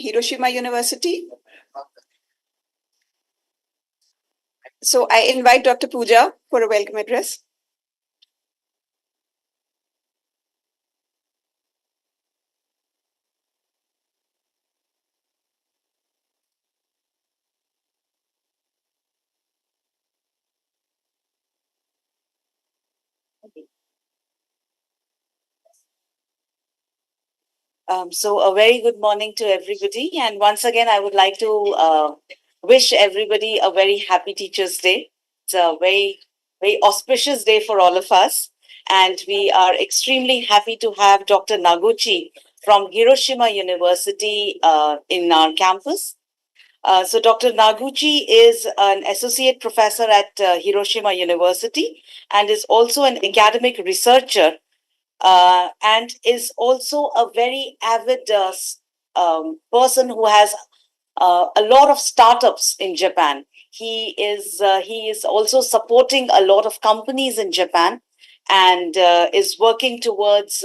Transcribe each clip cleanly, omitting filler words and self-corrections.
Hiroshima University. So I invite Dr. Pooja for a welcome address. So a very good morning to everybody. And once again, I would like to wish everybody a very happy Teachers' Day. It's a very auspicious day for all of us. And we are extremely happy to have Dr. Nouguchi from Hiroshima University in our campus. So Dr. Nouguchi is an associate professor at Hiroshima University and is also an academic researcher and is also a very avid person who has a lot of startups in Japan. He is also supporting a lot of companies in Japan and is working towards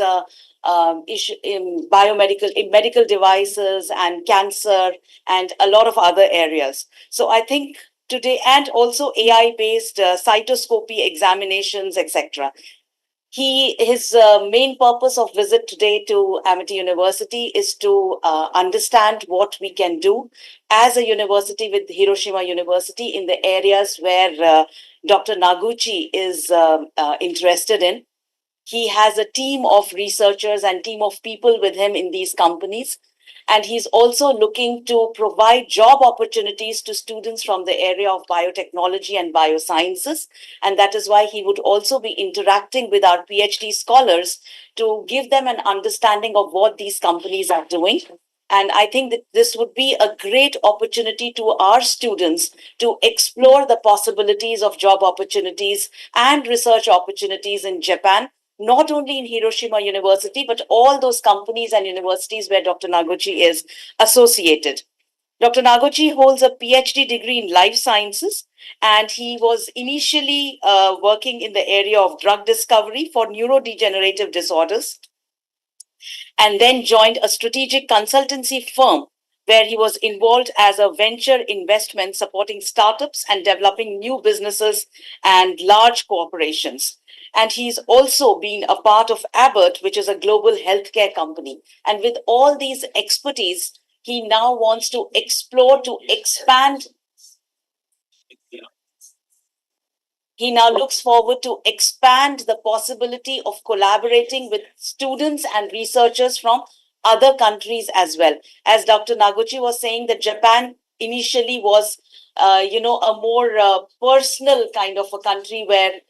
issue in biomedical in medical devices and cancer and a lot of other areas. So I think today, and also AI based cytoscopy examinations, etc. His main purpose of visit today to Amity University is to understand what we can do as a university with Hiroshima University in the areas where Dr. Nouguchi is interested in. He has a team of researchers and team of people with him in these companies, and he's also looking to provide job opportunities to students from the area of biotechnology and biosciences. And that is why he would also be interacting with our PhD scholars to give them an understanding of what these companies are doing. And I think that this would be a great opportunity to our students to explore the possibilities of job opportunities and research opportunities in Japan, not only in Hiroshima University, but all those companies and universities where Dr. Nouguchi is associated. Dr. Nouguchi holds a PhD degree in life sciences, and he was initially working in the area of drug discovery for neurodegenerative disorders, and then joined a strategic consultancy firm where he was involved as a venture investment supporting startups and developing new businesses and large corporations. And he's also been a part of Abbott, which is a global healthcare company. And with all these expertise, he now wants to explore to expand. He now looks forward to expand the possibility of collaborating with students and researchers from other countries as well. As Dr. Nouguchi was saying, that Japan initially was, a more personal kind of a country where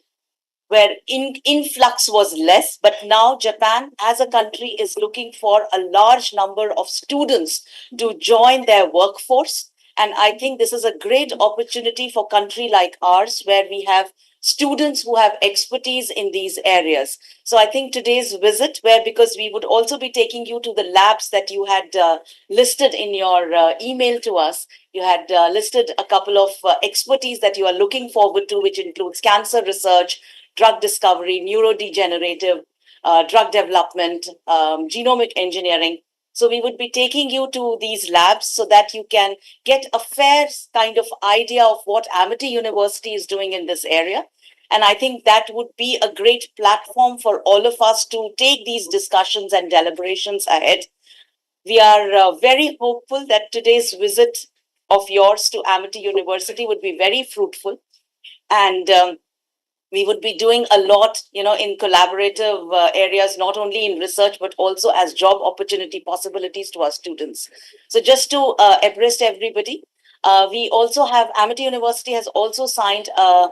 influx was less, but now Japan as a country is looking for a large number of students to join their workforce. And I think this is a great opportunity for country like ours, where we have students who have expertise in these areas. So I think today's visit, where because we would also be taking you to the labs that you had listed in your email to us, you had listed a couple of expertise that you are looking forward to, which includes cancer research, drug discovery, neurodegenerative drug development, genomic engineering. So we would be taking you to these labs so that you can get a fair kind of idea of what Amity University is doing in this area. And I think that would be a great platform for all of us to take these discussions and deliberations ahead. We are very hopeful that today's visit of yours to Amity University would be very fruitful. And we would be doing a lot, in collaborative areas, not only in research, but also as job opportunity possibilities to our students. So just to abreast everybody, we also have Amity University has also signed a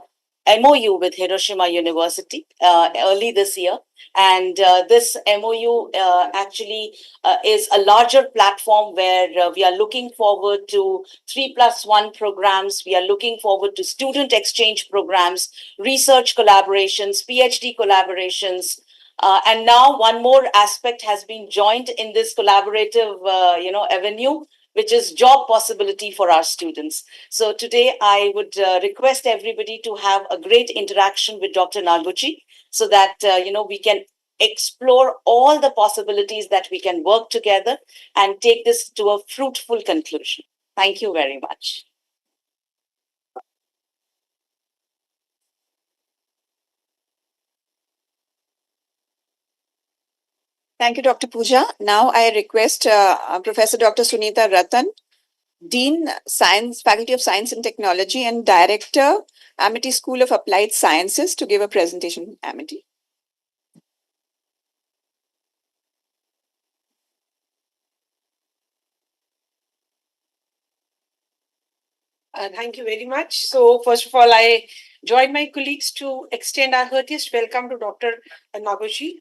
MOU with Hiroshima University early this year. And this MOU actually is a larger platform where we are looking forward to 3+1 programs. We are looking forward to student exchange programs, research collaborations, PhD collaborations. And now one more aspect has been joined in this collaborative, avenue, which is job possibility for our students. So today I would request everybody to have a great interaction with Dr. Nouguchi so that, we can explore all the possibilities that we can work together and take this to a fruitful conclusion. Thank you very much. Thank you, Dr. Pooja. Now I request Professor Dr. Sunita Ratan, Dean, Science, Faculty of Science and Technology, and Director, Amity School of Applied Sciences, to give a presentation on Amity. Thank you very much. So, first of all, I join my colleagues to extend our heartiest welcome to Dr. Nouguchi.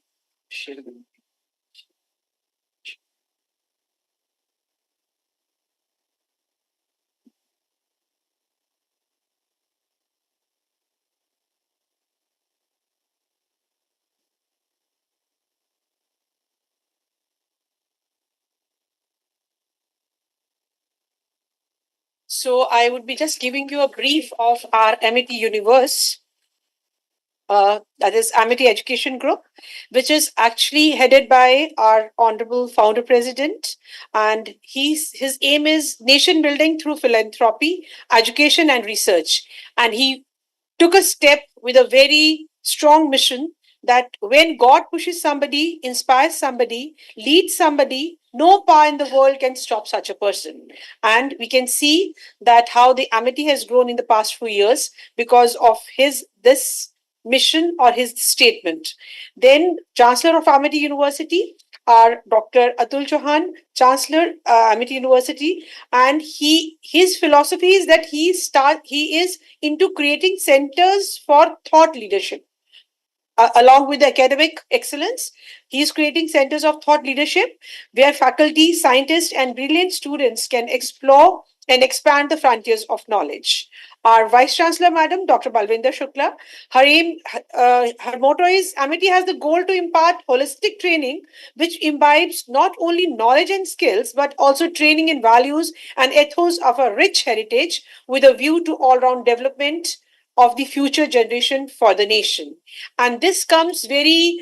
So, I would be just giving you a brief of our Amity universe. That is Amity Education Group, which is actually headed by our Honorable Founder President. And his aim is nation building through philanthropy, education, and research. And he took a step with a very strong mission that when God pushes somebody, inspires somebody, leads somebody, no power in the world can stop such a person. And we can see that how the Amity has grown in the past few years because of this mission or his statement. Then Chancellor of Amity University are Dr. Atul Chauhan, Chancellor Amity University, and his philosophy is that he is into creating centers for thought leadership. Along with the academic excellence, he is creating centers of thought leadership where faculty, scientists, and brilliant students can explore and expand the frontiers of knowledge. Our Vice Chancellor, Madam Dr. Balvinder Shukla, her motto is Amity has the goal to impart holistic training which imbibes not only knowledge and skills but also training in values and ethos of a rich heritage with a view to all round development of the future generation for the nation. And this comes very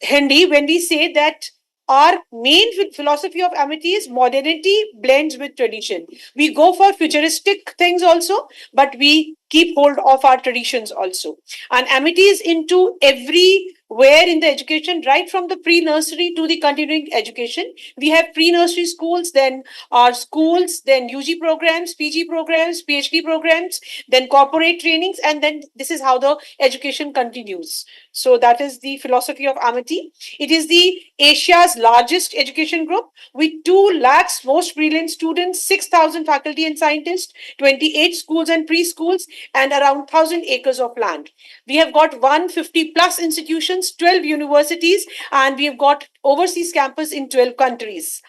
handy when we say that our main philosophy of Amity is modernity blends with tradition. We go for futuristic things also, but we keep hold of our traditions also. And Amity is into everywhere in the education, right from the pre-nursery to the continuing education. We have pre-nursery schools, then our schools, then UG programs, PG programs, PhD programs, then corporate trainings, and then this is how the education continues. So that is the philosophy of Amity. It is the Asia's largest education group with 2 lakhs most brilliant students, 6,000 faculty and scientists, 28 schools and preschools, and around 1,000 acres of land. We have got 150 plus institutions, 12 universities, and we have got overseas campus in 12 countries.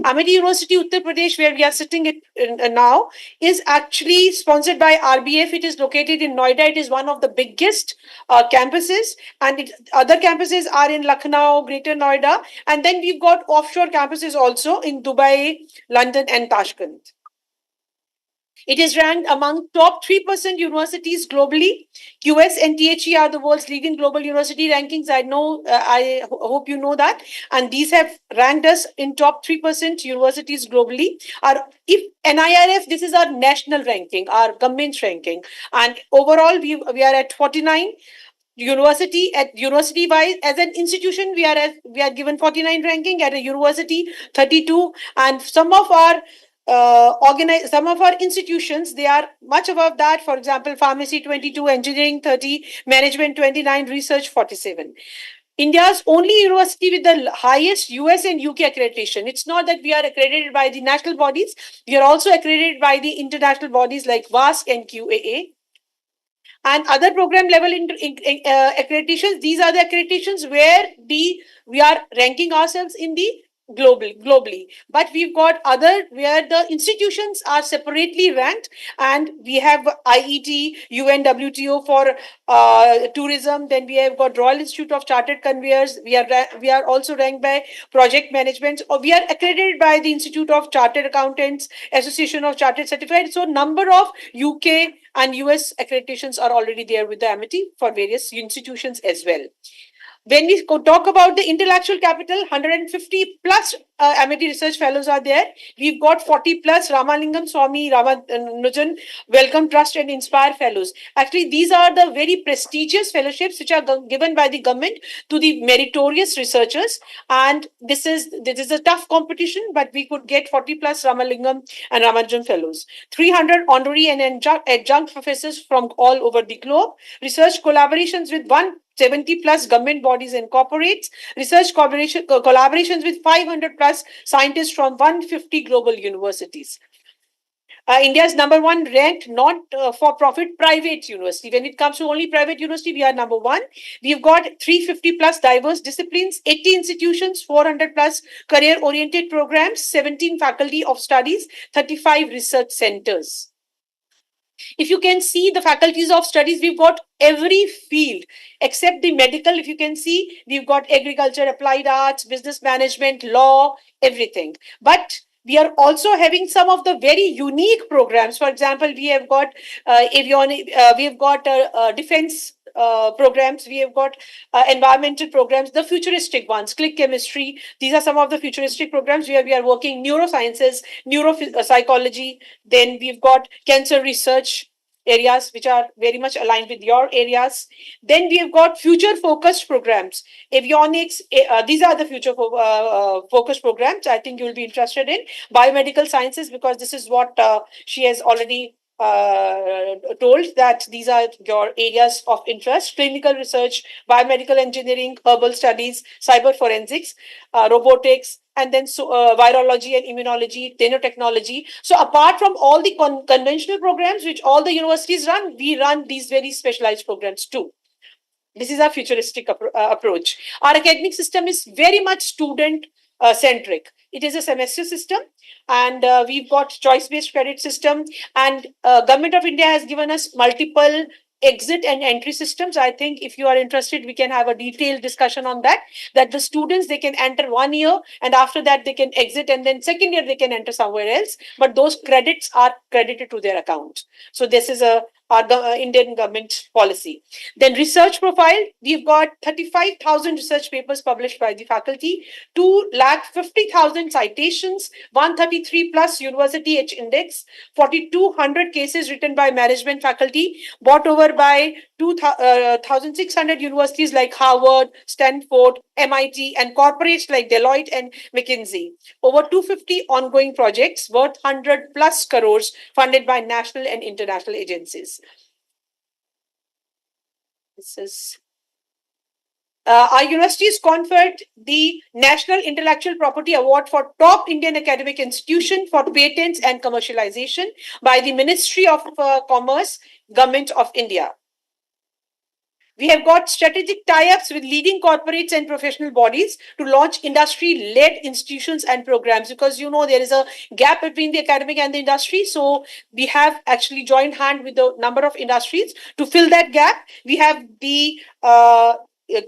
Amity University, Uttar Pradesh, where we are sitting now, is actually sponsored by RBF. It is located in Noida. It is one of the biggest campuses, and other campuses are in Lucknow, Greater Noida, and then we've got offshore campuses also in Dubai, London, and Tashkent. It is ranked among top 3% universities globally. QS and THE are the world's leading global university rankings. I hope you know that. And these have ranked us in top 3% universities globally. If NIRF, this is our national ranking, our government's ranking. And overall, we are at 49 university wise. As an institution we are given 49 ranking, at a university 32, and some of our institutions, they are much above that. For example, pharmacy 22, engineering 30, management 29, research 47. India's only university with the highest US and UK accreditation. It's not that we are accredited by the national bodies, we are also accredited by the international bodies like WASC and QAA. And other program level accreditations, these are the accreditations where we are ranking ourselves in the globally, but we've got other where the institutions are separately ranked, and we have IET, UNWTO for tourism. Then we have got Royal Institute of Chartered Conveyors. We are also ranked by project management, or we are accredited by the Institute of Chartered Accountants, Association of Chartered Certified. So number of UK and US accreditations are already there with the Amity for various institutions as well. When we talk about the intellectual capital, 150 plus Amity Research Fellows are there. We've got 40 plus Ramalingam Swami Ramanujan Welcome Trust and Inspire Fellows. Actually, these are the very prestigious fellowships which are given by the government to the meritorious researchers. And this is a tough competition, but we could get 40 plus Ramalingam and Ramanujan Fellows. 300 honorary and adjunct professors from all over the globe. Research collaborations with 170 plus government bodies and corporates, research collaborations with 500 plus scientists from 150 global universities. India's number one ranked not-for-profit private university. When it comes to only private university, we are number one. We've got 350 plus diverse disciplines, 80 institutions, 400 plus career-oriented programs, 17 faculty of studies, 35 research centers. If you can see the faculties of studies, we've got every field except the medical. If you can see, we've got agriculture, applied arts, business management, law, everything. But we are also having some of the very unique programs. For example, we have got avionics, we have got defense programs, we have got environmental programs, the futuristic ones, click chemistry. These are some of the futuristic programs where we are working neurosciences, neuropsychology. Then we've got cancer research areas which are very much aligned with your areas. Then we have got future focused programs, avionics. These are the future focused programs I think you will be interested in. Biomedical sciences, because this is what she has already told, that these are your areas of interest: clinical research, biomedical engineering, herbal studies, cyber forensics, robotics, and then virology and immunology, nanotechnology. So apart from all the conventional programs which all the universities run, we run these very specialized programs too. This is our futuristic approach. Our academic system is very much student centric. It is a semester system, and we've got choice-based credit system, and Government of India has given us multiple exit and entry systems. I think if you are interested, we can have a detailed discussion on that, that the students, they can enter 1 year and after that they can exit, and then second year they can enter somewhere else, but those credits are credited to their account. So this is our Indian government policy. Then research profile, we've got 35,000 research papers published by the faculty, 250,000 citations, 133 plus university H index, 4,200 cases written by management faculty, bought over by 2,600 universities like Harvard, Stanford, MIT, and corporates like Deloitte and McKinsey. Over 250 ongoing projects worth 100 plus crores funded by national and international agencies. This is our universities conferred the National Intellectual Property Award for Top Indian Academic Institution for Patents and Commercialization by the Ministry of Commerce, Government of India. We have got strategic tie-ups with leading corporates and professional bodies to launch industry-led institutions and programs, because you know there is a gap between the academic and the industry. So we have actually joined hand with a number of industries to fill that gap. We have the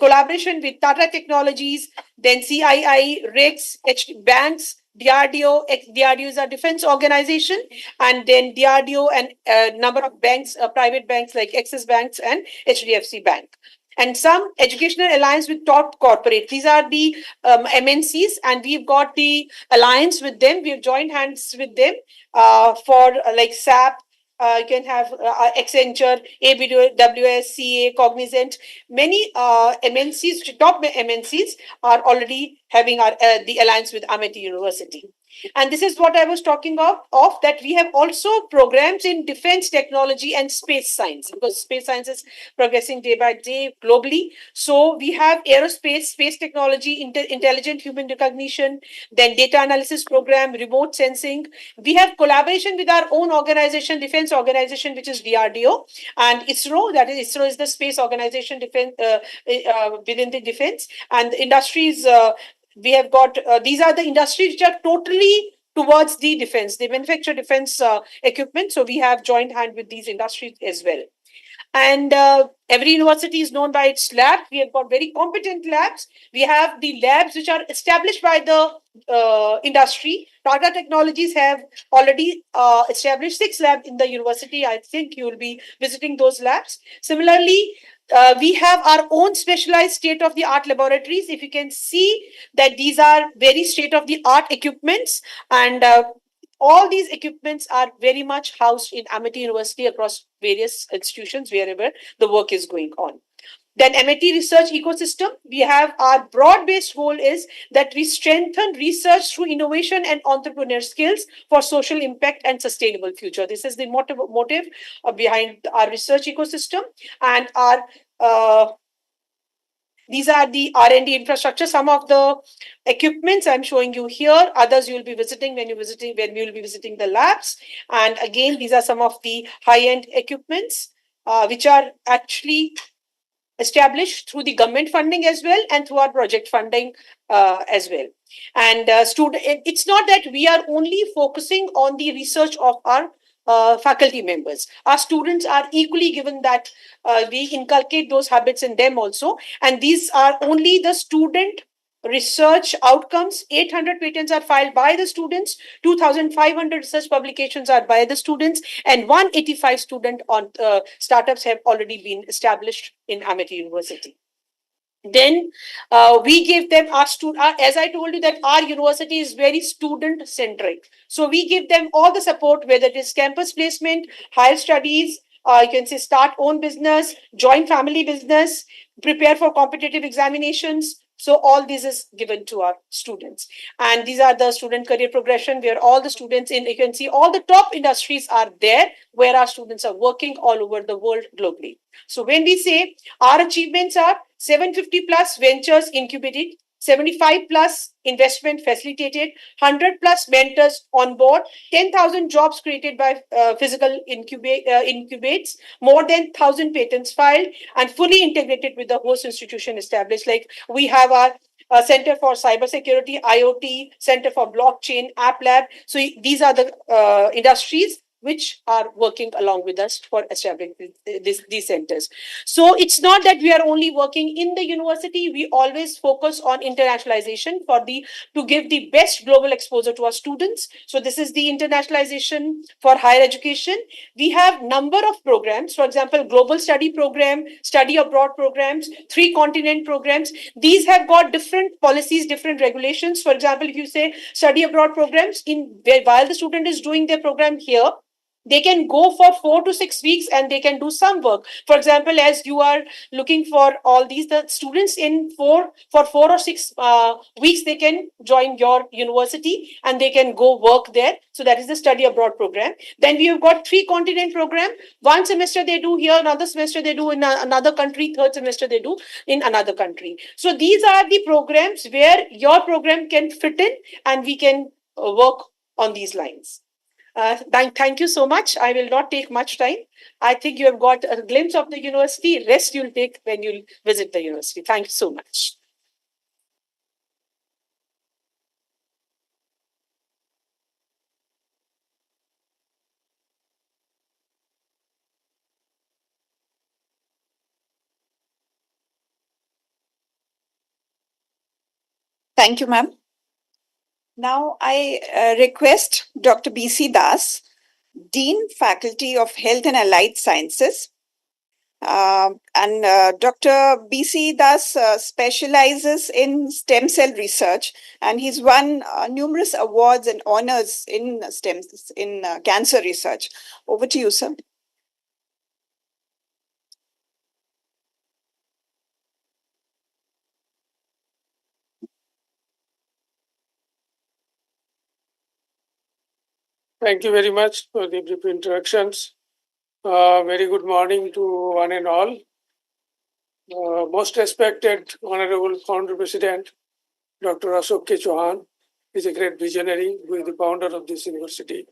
collaboration with Tata Technologies, then CII, RICS, banks, DRDO. DRDO is a defense organization, and then DRDO and a number of banks, private banks like Axis Banks and HDFC Bank. And some educational alliance with top corporate. These are the MNCs, and we've got the alliance with them. We've joined hands with them for like SAP. You can have Accenture, AWS, CA, Cognizant. Many MNCs, top MNCs, are already having the alliance with Amity University. And this is what I was talking of, that we have also programs in defense technology and space science, because space science is progressing day by day globally. So we have aerospace, space technology, intelligent human recognition, then data analysis program, remote sensing. We have collaboration with our own organization, defense organization, which is DRDO, and ISRO. That is, ISRO is the space organization within the defense, and the industries. We have got, these are the industries which are totally towards the defense. They manufacture defense equipment. So we have joined hand with these industries as well. And every university is known by its lab. We have got very competent labs. We have the labs which are established by the industry. Tata Technologies have already established 6 labs in the university. I think you will be visiting those labs. Similarly, We have our own specialized state-of-the-art laboratories. If you can see that these are very state-of-the-art equipments, and all these equipments are very much housed in Amity University across various institutions wherever the work is going on. Then MIT research ecosystem, we have our broad-based goal is that we strengthen research through innovation and entrepreneur skills for social impact and sustainable future. This is the motive behind our research ecosystem, and our these are the R&D infrastructure. Some of the equipments I'm showing you here, others you will be visiting when we will be visiting the labs. And again, these are some of the high-end equipments which are actually established through the government funding as well and through our project funding as well. And it's not that we are only focusing on the research of our faculty members. Our students are equally given that we inculcate those habits in them also. And these are only the student research outcomes. 800 patents are filed by the students, 2,500 research publications are by the students, and 185 student on startups have already been established in Amity University. Then we give them as I told you that our university is very student centric. So we give them all the support, whether it is campus placement, higher studies, you can say start own business, join family business, prepare for competitive examinations. So all this is given to our students. And these are the student career progression where all the students you can see all the top industries are there where our students are working all over the world globally. So when we say our achievements are 750 plus ventures incubated, 75 plus investment facilitated, 100 plus mentors on board, 10,000 jobs created by physical incubates, more than 1,000 patents filed, and fully integrated with the host institution established. Like we have our Center for Cybersecurity, IoT, Center for Blockchain, App Lab. So these are the industries which are working along with us for establishing these centers. So it's not that we are only working in the university. We always focus on internationalization to give the best global exposure to our students. So this is the internationalization for higher education. We have number of programs, for example, global study program, study abroad programs, 3-continent programs. These have got different policies, different regulations. For example, if you say study abroad programs, while the student is doing their program here, they can go for 4 to 6 weeks and they can do some work. For example, as you are looking for all these, the students for 4 or 6 weeks, they can join your university and they can go work there. So that is the study abroad program. Then we have got 3-continent program. One semester they do here, another semester they do in another country, third semester they do in another country. So these are the programs where your program can fit in and we can work on these lines. Thank you so much. I will not take much time. I think you have got a glimpse of the university. Rest you'll take when you'll visit the university. Thank you so much. Thank you, ma'am. Now I request Dr. B.C. Das, Dean, Faculty of Health and Allied Sciences. And Dr. B.C. Das specializes in stem cell research, and he's won numerous awards and honors in cancer research. Over to you, sir. Thank you very much for the brief introductions. Very good morning to one and all. Most respected Honorable Founder President, Dr. Ashok K. Chauhan is a great visionary who is the founder of this university.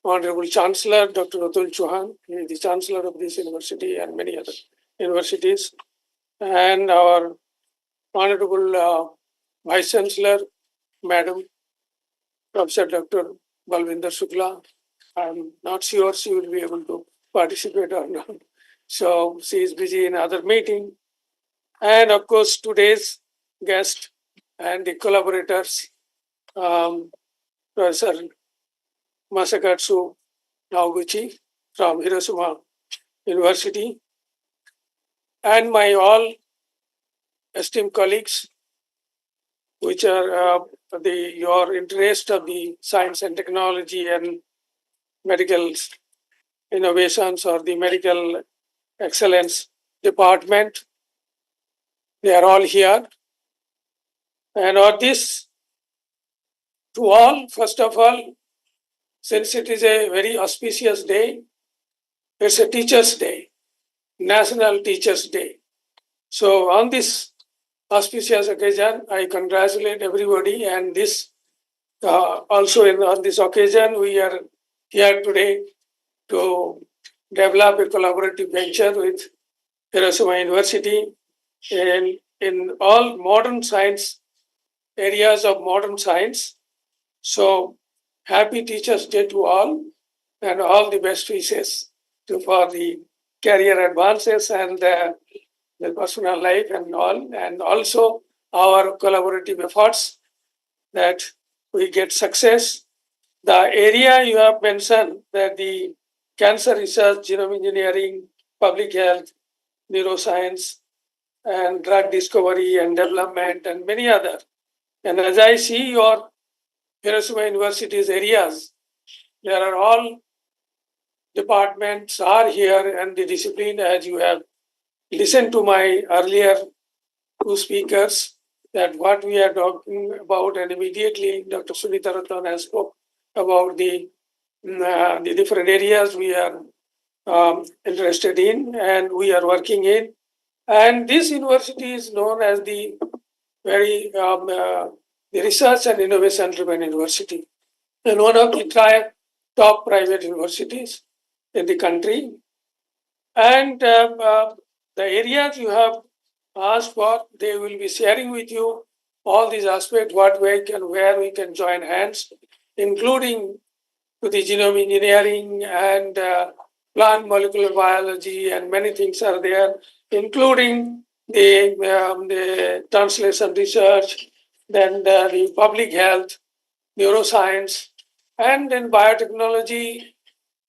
Honorable Chancellor, Dr. Atul Chauhan, he is the Chancellor of this university and many other universities. And our Honorable Vice Chancellor, Madam Professor Dr. Balvinder Shukla. I'm not sure she will be able to participate or not. So she is busy in other meeting. And of course, today's guest and the collaborators, Professor Masakastu Nouguchi from Hiroshima University, and my all esteemed colleagues, which are your interest of the science and technology and medical innovations or the medical excellence department. They are all here. And on this, to all, first of all, since it is a very auspicious day, it's a Teachers' Day, National Teachers' Day. So on this auspicious occasion, I congratulate everybody. And this also on this occasion, we are here today to develop a collaborative venture with Hiroshima University in all modern science, areas of modern science. So happy Teachers' Day to all, and all the best wishes for the career advances and the personal life and all, and also our collaborative efforts that we get success. The area you have mentioned, that the cancer research, genome engineering, public health, neuroscience, and drug discovery and development, and many other. And as I see your Hiroshima University's areas, there are all departments are here, and the discipline, as you have listened to my earlier two speakers, that what we are talking about, and immediately Dr. Sunita Ratan has spoke about the different areas we are interested in and we are working in. And this university is known as the very the research and innovation driven university, and one of the top private universities in the country. And the areas you have asked for, they will be sharing with you all these aspects, what way can, where we can join hands, including to the genome engineering and plant molecular biology, and many things are there, including the translation research, then the public health, neuroscience, and in biotechnology,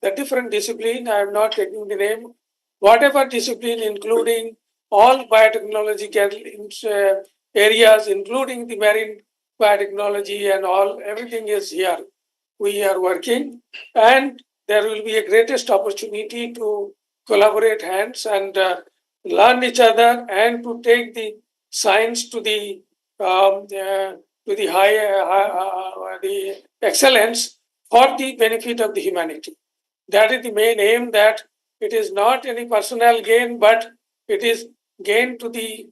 the different discipline. I am not taking the name. Whatever discipline, including all biotechnological areas, including the marine biotechnology and all, everything is here. We are working, and there will be a greatest opportunity to collaborate hands and learn each other, and to take the science to the the excellence for the benefit of the humanity. That is the main aim, that it is not any personal gain, but it is gain to the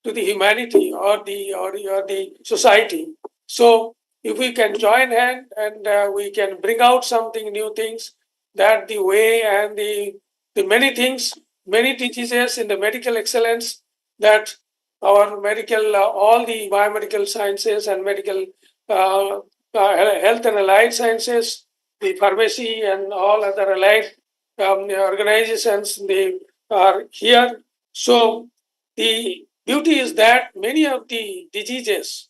humanity or the society. So if we can join hand and we can bring out something new things, that the way and the many things, many diseases in the medical excellence, that our medical all the biomedical sciences and medical health and allied sciences, the pharmacy and all other allied organizations, they are here. So the beauty is that many of the diseases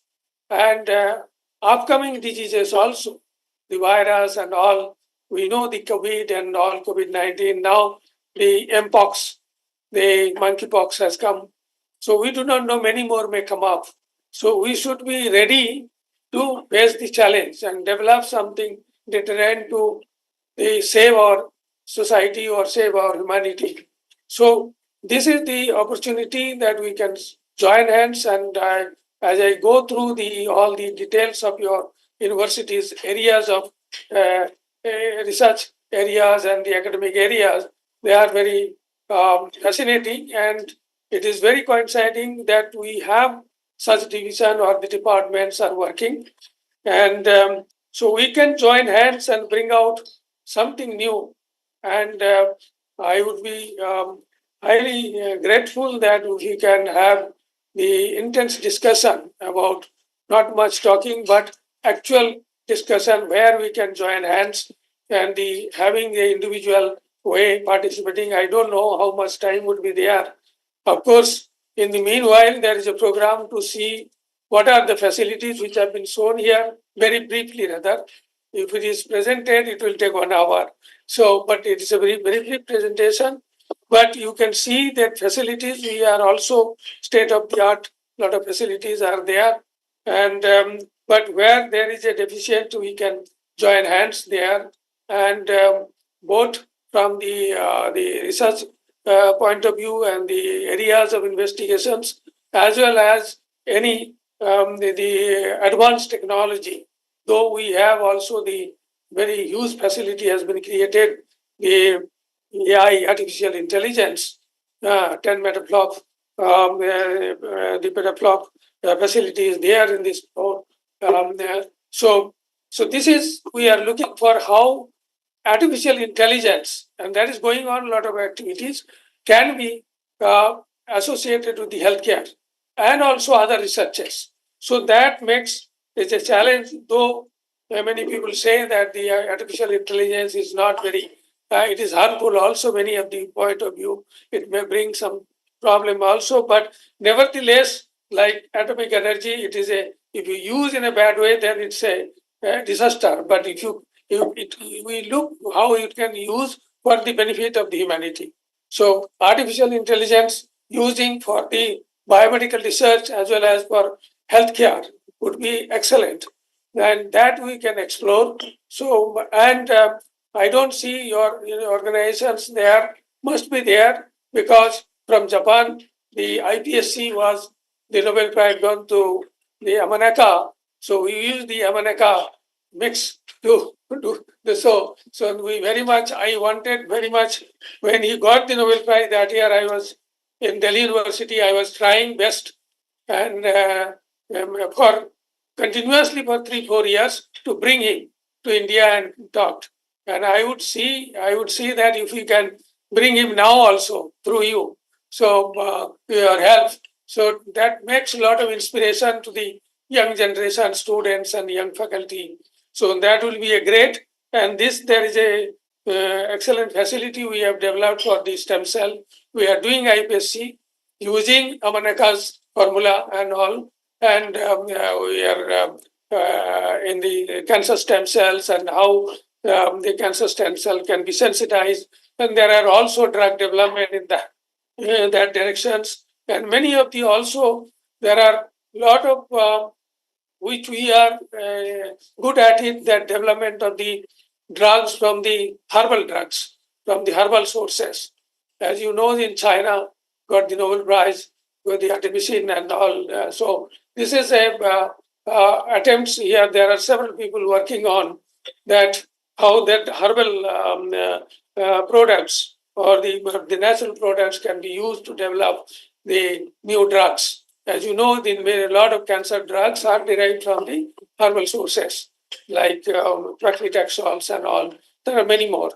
and upcoming diseases also, the virus and all, we know the COVID and all, COVID-19, now the Mpox, the monkeypox has come. So we do not know, many more may come up. So we should be ready to face the challenge and develop something deterrent to save our society or save our humanity. So this is the opportunity that we can join hands, and as I go through all the details of your university's areas of research areas and the academic areas, they are very fascinating, and it is very coinciding that we have such division or the departments are working, and so we can join hands and bring out something new. And I would be highly grateful that we can have the intense discussion about not much talking, but actual discussion where we can join hands, and the having the individual way participating. I don't know how much time would be there. Of course, in the meanwhile, there is a program to see what are the facilities which have been shown here, very briefly rather. If it is presented, it will take 1 hour. So, but it is a very, very brief presentation. But you can see that facilities, we are also state of the art, lot of facilities are there. And but where there is a deficient, we can join hands there. And both from the research point of view and the areas of investigations, as well as any the advanced technology, though we have also the very huge facility has been created, the AI, artificial intelligence, 10 metaflop, the petaflop facility is there in this port. So this is, we are looking for how artificial intelligence, and that is going on, a lot of activities can be associated with the healthcare and also other researches. So that makes it a challenge, though many people say that the artificial intelligence is not very, it is harmful also, many of the point of view, it may bring some problem also, but nevertheless, like atomic energy, it is a, if you use in a bad way, then it's a disaster. But if we look how it can use for the benefit of the humanity. So artificial intelligence using for the biomedical research as well as for healthcare would be excellent, and that we can explore. So, and I don't see your organizations there, must be there, because from Japan, the IPSC was the Nobel Prize gone to the Amanaka. So we use the Amanaka mix to do the so we very much, I wanted very much, when he got the Nobel Prize that year, I was in Delhi University, I was trying best and for continuously for 3-4 years to bring him to India and talked. And I would see that if we can bring him now also through you, so your help, so that makes a lot of inspiration to the young generation, students and young faculty. So that will be a great, and this, there is a excellent facility we have developed for the stem cell. We are doing IPSC using Amanaka's formula and all, and we are in the cancer stem cells and how the cancer stem cell can be sensitized, and there are also drug development in that directions, and many of the also there are lot of which we are good at it, that development of the drugs from the herbal drugs, from the herbal sources. As you know, in China, got the Nobel Prize with the artemisinin and all. So this is a attempts here. There are several people working on that, how that herbal products or the natural products can be used to develop the new drugs. As you know, a lot of cancer drugs are derived from the herbal sources, like paclitaxels and all. There are many more.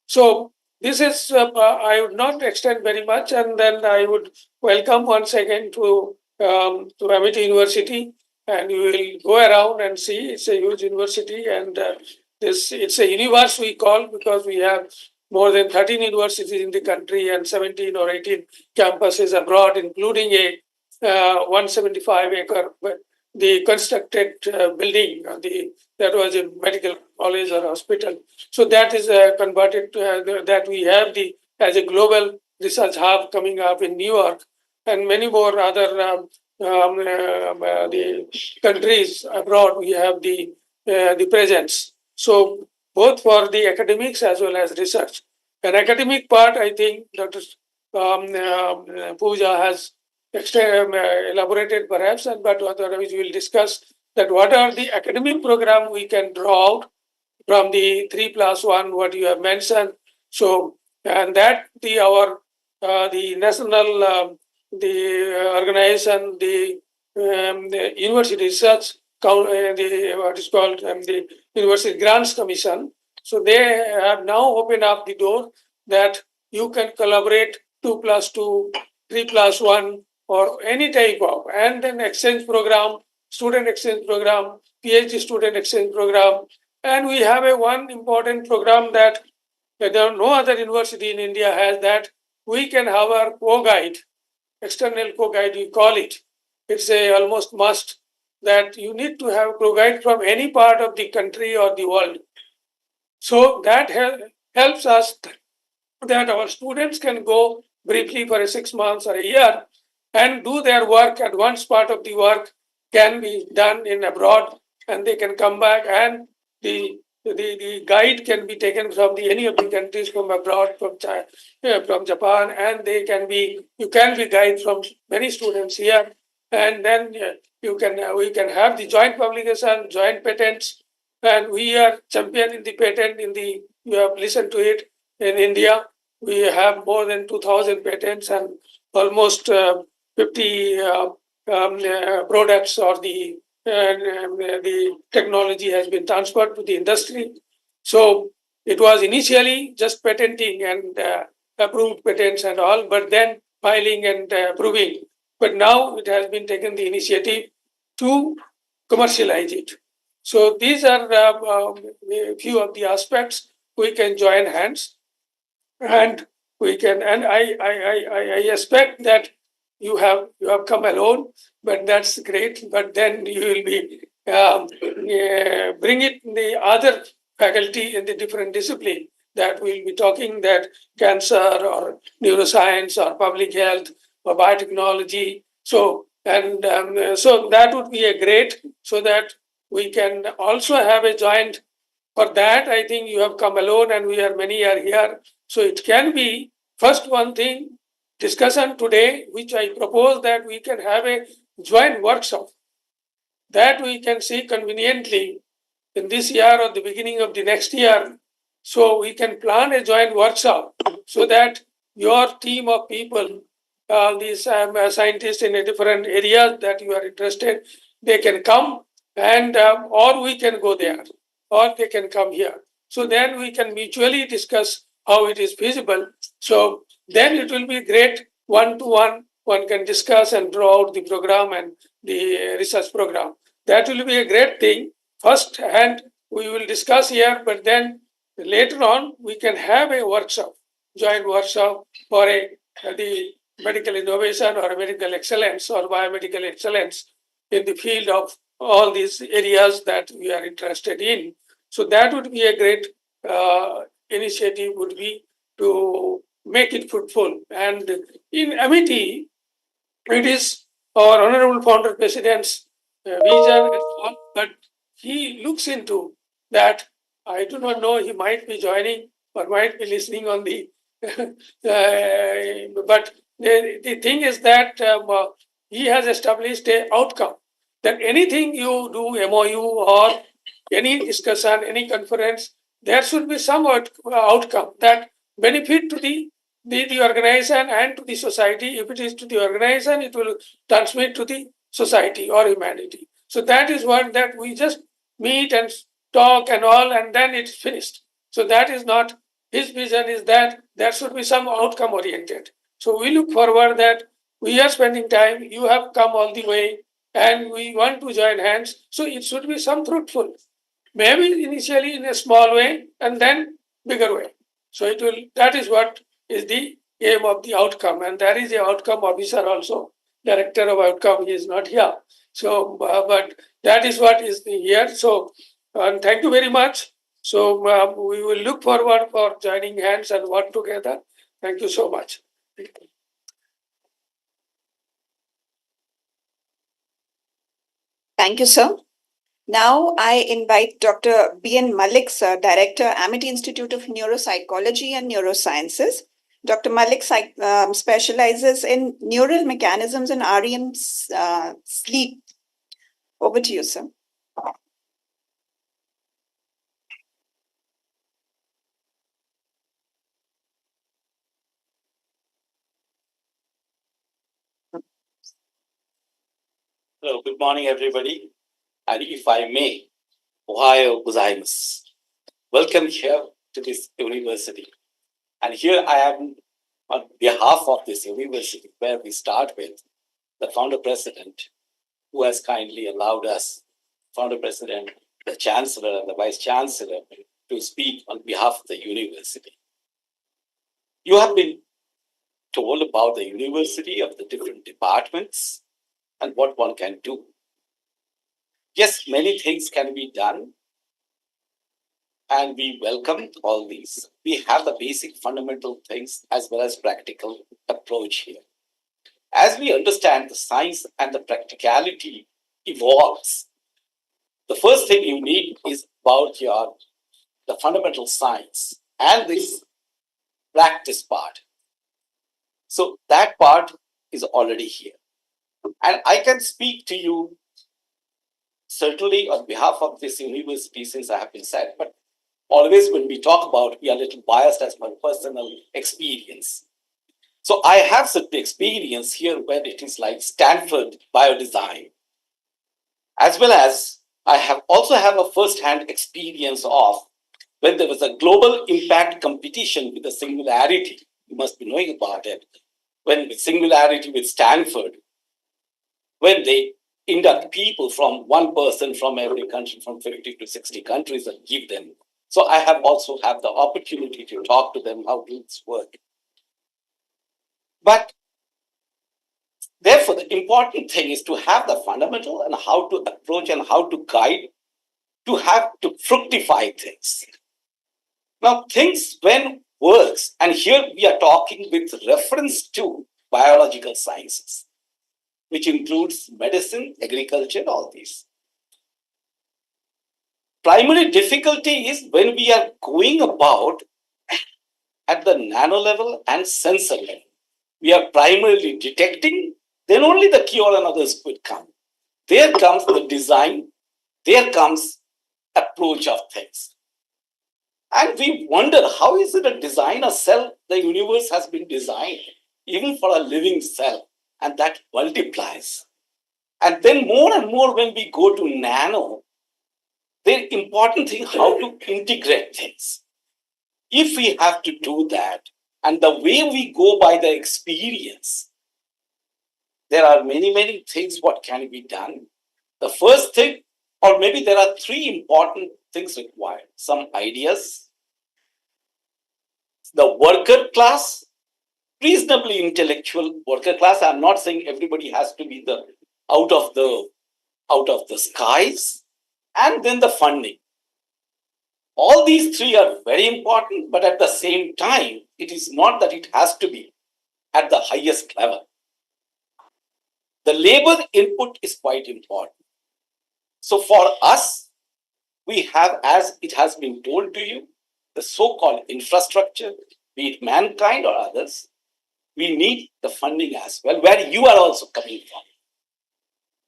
So this is, I would not extend very much, and then I would welcome once again to Amity University, and we will go around and see. It's a huge university, and it's a universe we call, because we have more than 13 universities in the country and 17 or 18 campuses abroad, including a 175-acre the constructed building, that was a medical college or hospital. So that is converted that we have as a global research hub coming up in New York, and many more other the countries abroad. We have the presence. So both for the academics as well as research. An academic part, I think Dr. Pooja has elaborated perhaps, but otherwise we will discuss that what are the academic program we can draw out from the 3+1 what you have mentioned. So, and that the national the organization, the university research the what is called the University Grants Commission. So they have now opened up the door that you can collaborate 2+2, 3+1, or any type of, and then exchange program, student exchange program, PhD student exchange program. And we have one important program that no other university in India has, that we can have our co-guide, external co-guide we call it. It's a almost must that you need to have co-guide from any part of the country or the world. So that helps us that our students can go briefly for 6 months or a year and do their work, and once part of the work can be done in abroad, and they can come back, and the guide can be taken from any of the countries from abroad, from China, from Japan, and you can be guide from many students here, and then we can have the joint publication, joint patents, and we are champion in the patent you have listened to it in India. We have more than 2,000 patents and almost 50 products, or the technology has been transferred to the industry. So it was initially just patenting and approved patents and all, but then filing and proving. But now it has been taken the initiative to commercialize it. So these are a few of the aspects. We can join hands, and we can, and I expect that you have come alone, but that's great. But then you will be bring it the other faculty in the different discipline that we'll be talking, that cancer or neuroscience or public health or biotechnology. So so that would be a great, so that we can also have a joint. For that, I think you have come alone, and many are here. So it can be first one thing discussion today, which I propose that we can have a joint workshop that we can see conveniently in this year or the beginning of the next year. So we can plan a joint workshop so that your team of people, these scientists in a different areas that you are interested, they can come, and or we can go there, or they can come here. So then we can mutually discuss how it is feasible. So then it will be great one to one. One can discuss and draw out the program and the research program. That will be a great thing. First hand, we will discuss here, but then later on we can have a workshop, joint workshop for the medical innovation or medical excellence or biomedical excellence in the field of all these areas that we are interested in. So that would be a great initiative, would be to make it fruitful. And in Amity, it is our honorable founder president's vision and all, but he looks into that. I do not know, he might be joining or might be listening on the but the thing is that he has established a outcome, that anything you do, MOU or any discussion, any conference, there should be some outcome that benefit to the organization and to the society. If it is to the organization, it will transmit to the society or humanity. So that is what, that we just meet and talk and all, and then it's finished. So that is not his vision. Is that there should be some outcome oriented. So we look forward that we are spending time. You have come all the way, and we want to join hands. So it should be some fruitful. Maybe initially in a small way, and then bigger way. So it will. That is what is the aim of the outcome, and there is a outcome officer also, director of outcome. He is not here. So, but that is what is here. So, and thank you very much. So we will look forward for joining hands and work together. Thank you so much. Thank you, sir. Now I invite Dr. B.N. Malik, sir, Director, Amity Institute of Neuropsychology and Neurosciences. Dr. Malik specializes in neural mechanisms and REM sleep. Over to you, sir. Hello, good morning, everybody. And if I may, Ohio gozaimasu. Welcome here to this university. And here I am on behalf of this university, where we start with the founder president, who has kindly allowed us, founder president, the chancellor, and the vice chancellor, to speak on behalf of the university. You have been told about the university, of the different departments, and what one can do. Yes, many things can be done, and we welcome all these. We have the basic fundamental things as well as practical approach here. As we understand the science and the practicality evolves, the first thing you need is about the fundamental science and this practice part. So that part is already here. And I can speak to you certainly on behalf of this university, since I have been said, but always when we talk about, we are a little biased as my personal experience. So I have certain experience here where it is like Stanford Biodesign, as well as I have also have a first-hand experience of when there was a global impact competition with the Singularity. You must be knowing about it. When with Singularity with Stanford, when they induct people from one person from every country, from 50 to 60 countries, and give them. So I have also had the opportunity to talk to them how things work. But therefore, the important thing is to have the fundamental and how to approach and how to guide to have to fructify things. Now, things when works, and here we are talking with reference to biological sciences, which includes medicine, agriculture, all these. Primary difficulty is when we are going about at the nano level and sensor level. We are primarily detecting, then only the cure and others could come. There comes the design, there comes approach of things. And we wonder, how is it a design a cell? The universe has been designed even for a living cell, and that multiplies. And then more and more when we go to nano, the important thing how to integrate things. If we have to do that, and the way we go by the experience, there are many things what can be done. The first thing, or maybe there are three important things required. Some ideas, the worker class, reasonably intellectual worker class. I'm not saying everybody has to be the out of the skies, and then the funding. All these three are very important, but at the same time, it is not that it has to be at the highest level. The labor input is quite important. So for us, we have, as it has been told to you, the so-called infrastructure, be it mankind or others, we need the funding as well, where you are also coming from.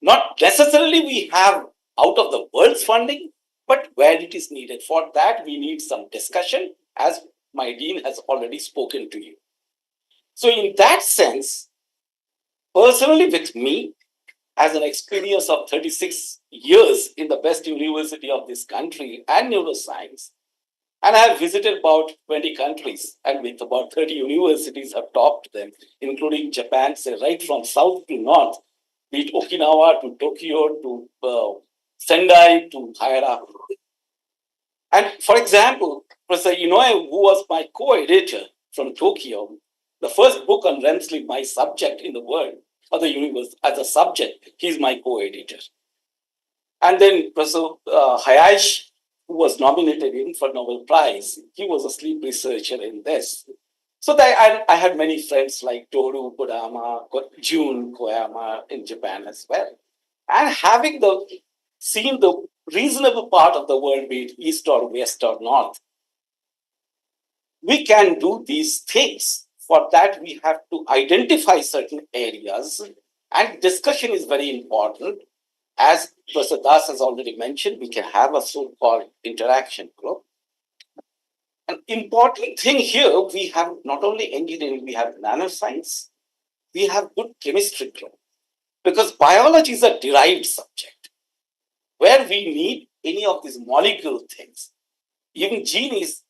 Not necessarily we have out of the world's funding, but where it is needed. For that, we need some discussion, as my dean has already spoken to you. So in that sense, personally with me, as an experience of 36 years in the best university of this country and neuroscience, and I have visited about 20 countries, and with about 30 universities have talked to them, including Japan, say right from south to north, be it Okinawa to Tokyo to Sendai to Haira. And for example, Professor Inoue, who was my co-editor from Tokyo, the first book on REM sleep, my subject in the world, or the universe as a subject, he's my co-editor. And then Professor Hayashi, who was nominated in for Nobel Prize, he was a sleep researcher in this. So I had many friends like Toru Kodama, Jun Koyama in Japan as well. And having seen the reasonable part of the world, be it east or west or north, we can do these things. For that, we have to identify certain areas, and discussion is very important. As Professor Das has already mentioned, we can have a so-called interaction group. An important thing here, we have not only engineering, we have nanoscience, we have good chemistry group, because biology is a derived subject where we need any of these molecule things. Even gene is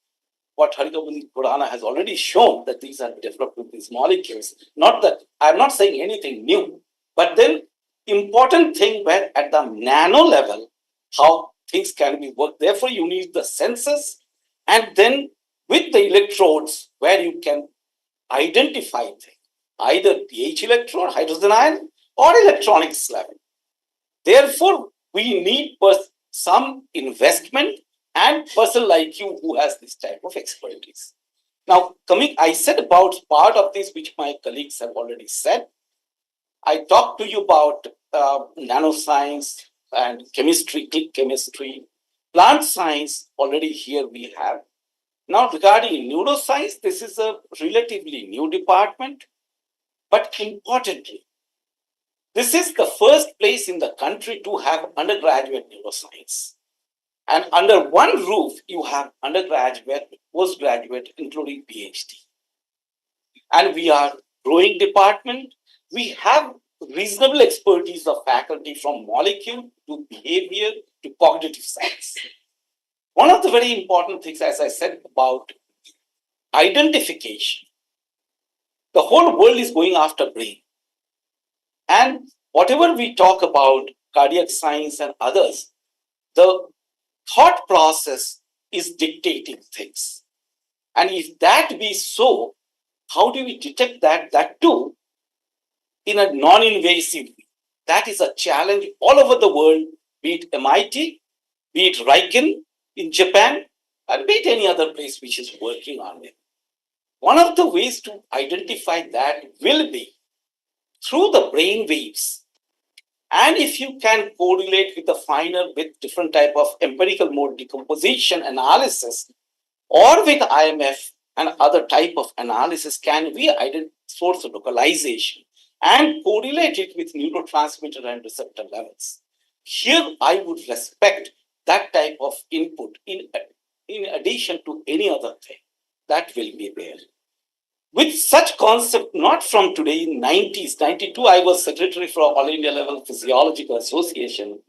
what Harikabun Purana has already shown, that these are developed with these molecules. Not that I'm not saying anything new, but then important thing where at the nano level, how things can be worked. Therefore, you need the sensors, and then with the electrodes where you can identify things, either pH electrode, hydrogen ion, or electronics level. Therefore, we need some investment and person like you who has this type of expertise. Now, I said about part of this which my colleagues have already said. I talked to you about nanoscience and chemistry, click chemistry, plant science. Already here we have. Now, regarding neuroscience, this is a relatively new department, but importantly, this is the first place in the country to have undergraduate neuroscience. And under one roof, you have undergraduate, postgraduate, including PhD. And we are growing department. We have reasonable expertise of faculty from molecule to behavior to cognitive science. One of the very important things, as I said, about identification, the whole world is going after brain. And whatever we talk about cardiac science and others, the thought process is dictating things. And if that be so, how do we detect that? That too, in a non-invasive way. That is a challenge all over the world, be it MIT, be it Riken in Japan, and be it any other place which is working on it. One of the ways to identify that will be through the brain waves. And if you can correlate with the finer, with different type of empirical mode decomposition analysis, or with IMF and other type of analysis, can we identify source of localization and correlate it with neurotransmitter and receptor levels? Here, I would respect that type of input in addition to any other thing that will be there. With such concept, not from today, in 90s, 92, I was secretary for All India Level Physiological Association.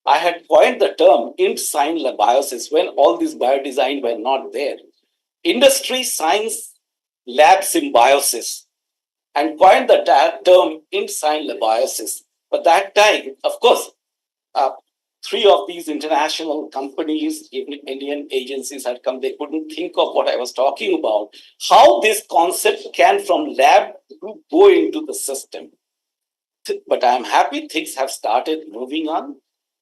I had coined the term int-sign labiosis when all these biodesign were not there. Industry science lab symbiosis, and coined the term int-sign labiosis. But that time, of course, three of these international companies, Indian agencies had come. They couldn't think of what I was talking about, how this concept can from lab to go into the system. But I'm happy things have started moving on.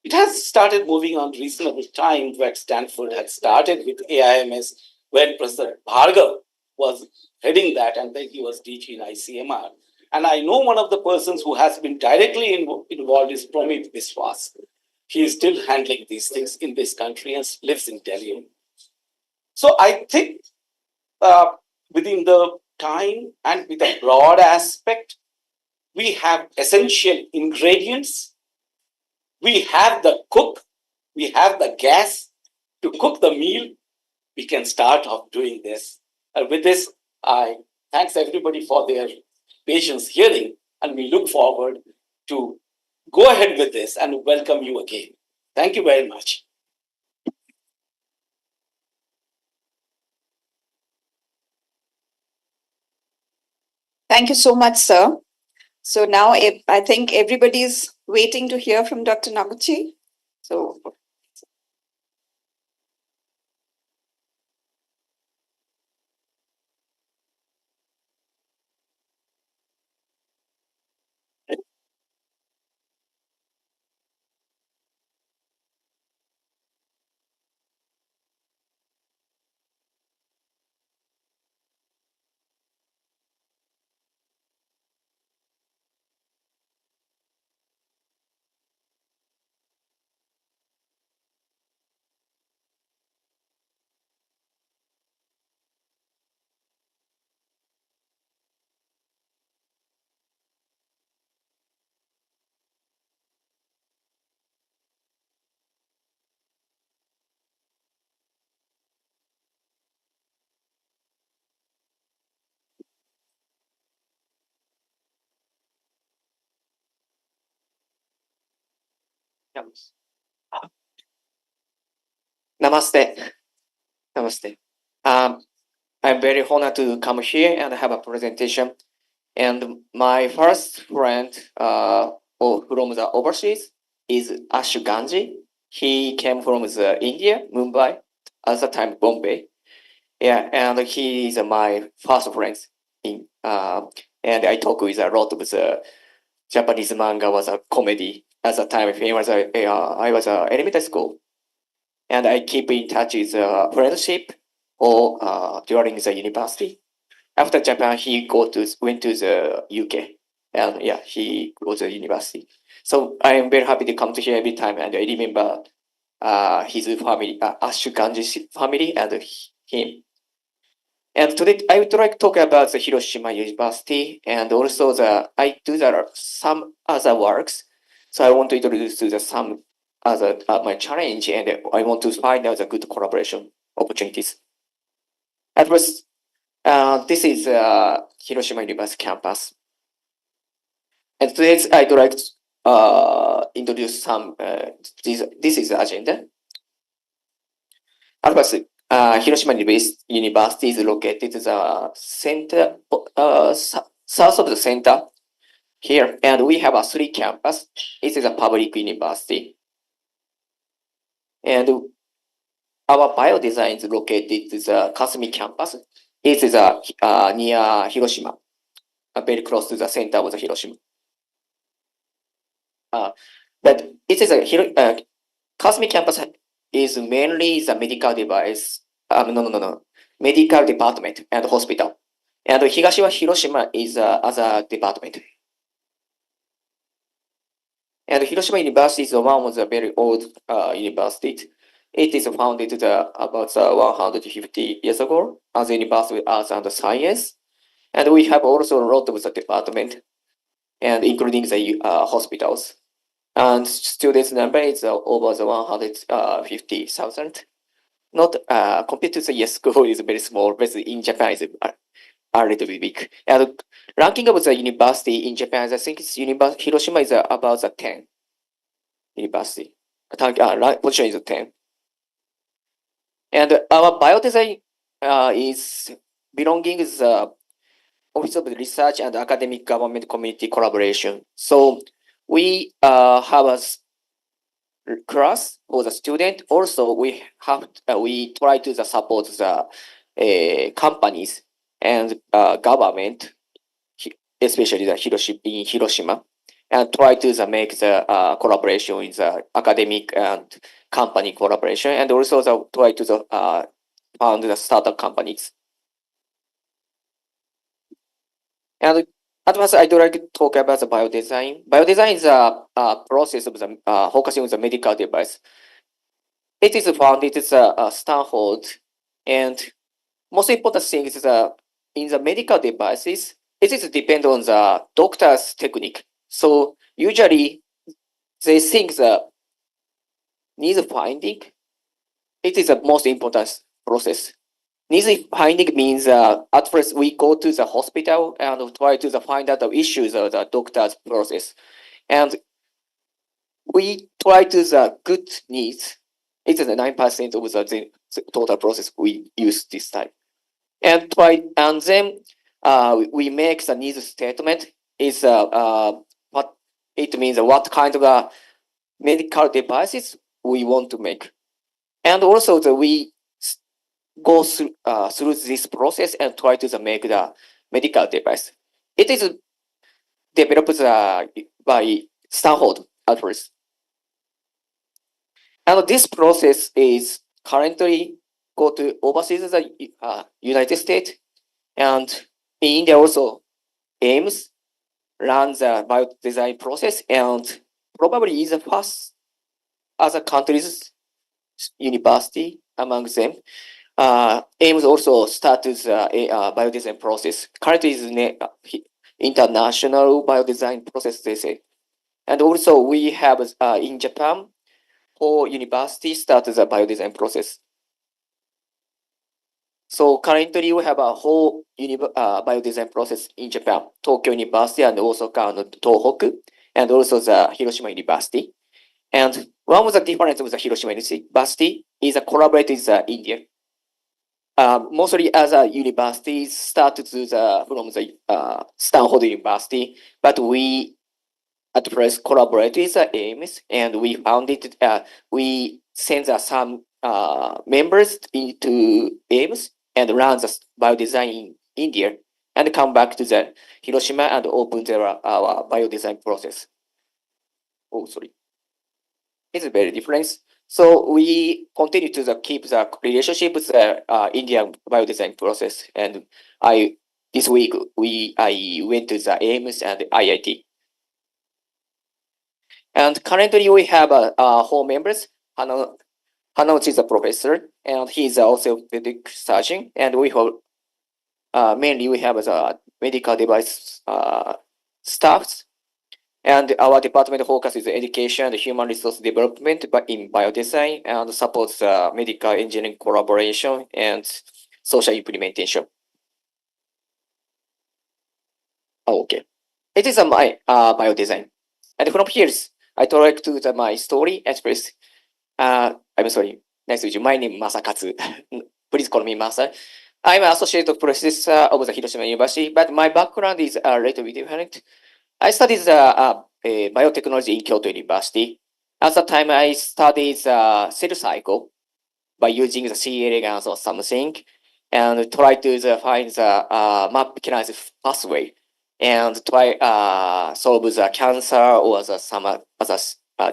It has started moving on reasonable time, where Stanford had started with AIMS when Professor Bhargav was heading that, and then he was DG in ICMR. And I know one of the persons who has been directly involved is Promit Biswas. He is still handling these things in this country and lives in Delhi. So I think within the time and with a broad aspect, we have essential ingredients. We have the cook. We have the gas to cook the meal. We can start off doing this. And with this, I thanks everybody for their patience hearing, and we look forward to go ahead with this and welcome you again. Thank you very much. Thank you so much, sir. So now I think everybody's waiting to hear from Dr. Nouguchi. So Namaste. Namaste. I'm very honored to come here and have a presentation. And my first friend from the overseas is Ash Ganji. He came from India, Mumbai, at the time Bombay. Yeah, and he is my first friend. And I talk with a lot of the Japanese manga was a comedy at the time. I was elementary school. and I keep in touch with friendship or during the university. After Japan, he went to the UK, and yeah, he goes to university. So I am very happy to come to here every time, and I remember his family, Ashu Ganji's family, and him. And today I would like to talk about the Hiroshima University, and also I do some other works. So I want to introduce to some other my challenge, and I want to find out the good collaboration opportunities. At first, this is Hiroshima University campus, and today I'd like to introduce some. This is the agenda. At first, Hiroshima University is located in the center, south of the center here, and we have a three campus. It is a public university, and our biodesign is located in the Kasumi campus. It is near Hiroshima, very close to the center of the Hiroshima. But it is Kasumi campus is mainly the medical device. No. Medical department and hospital. And Hiroshima is other department. And Hiroshima University is one of the very old universities. It is founded about 150 years ago as a University of Arts and Science. And we have also a lot of the department, and including the hospitals. And students number is over the 150,000. Not compared to the US school is very small, but in Japan is a little bit big. And ranking of the university in Japan, I think Hiroshima is about the 10 university. Position is 10. And our biodesign is belonging is Office of Research and Academic Government Community Collaboration. So we have a class for the student. Also, we try to support the companies and government, especially in Hiroshima, and try to make the collaboration with the academic and company collaboration, and also try to found the startup companies. And at first, I'd like to talk about the biodesign. Biodesign is a process of focusing on the medical device. It is founded at Stanford, and most important thing is in the medical devices, it is depend on the doctor's technique. So usually, they think the need finding, it is the most important process. Need finding means at first we go to the hospital and try to find out the issues of the doctor's process, and we try to the good needs. It is 9% of the total process we use this time, and then we make the needs statement. Is what it means, what kind of medical devices we want to make, and also we go through this process and try to make the medical device. It is developed by Stanford at first. And this process is currently go to overseas the United States, and in India also Ames runs the biodesign process, and probably is the first other countries university among them. Ames also started a biodesign process. Currently is international biodesign process, they say. And also we have in Japan, whole university started the biodesign process. So currently we have a whole biodesign process in Japan, Tokyo University and also Tohoku, and also the Hiroshima University. And one of the differences with the Hiroshima University is a collaborative with India. Mostly other universities started from the Stanford University, but we at first collaborated with Ames, and we founded, we sent some members into Ames and ran the biodesign in India, and come back to the Hiroshima and open our biodesign process. Oh, sorry. It's very different. So we continue to keep the relationship with the Indian biodesign process. And this week I went to the AIMS and IIT. And currently we have 4 members. Hanauchi is a professor, and he's also orthopedic surgeon. And we have mainly we have the medical device staffs. And our department focuses education and human resource development in biodesign and supports medical engineering collaboration and social implementation. Okay. It is my biodesign. And from here, I try to my story express. I'm sorry. Nice to meet you. My name is Masakastu. Please call me Masa. I'm an associate professor of the Hiroshima University, but my background is a little bit different. I studied biotechnology in Kyoto University. At the time, I studied cell cycle by using the C elegans or something, and try to find the mechanism pathway, and try solve the cancer or some other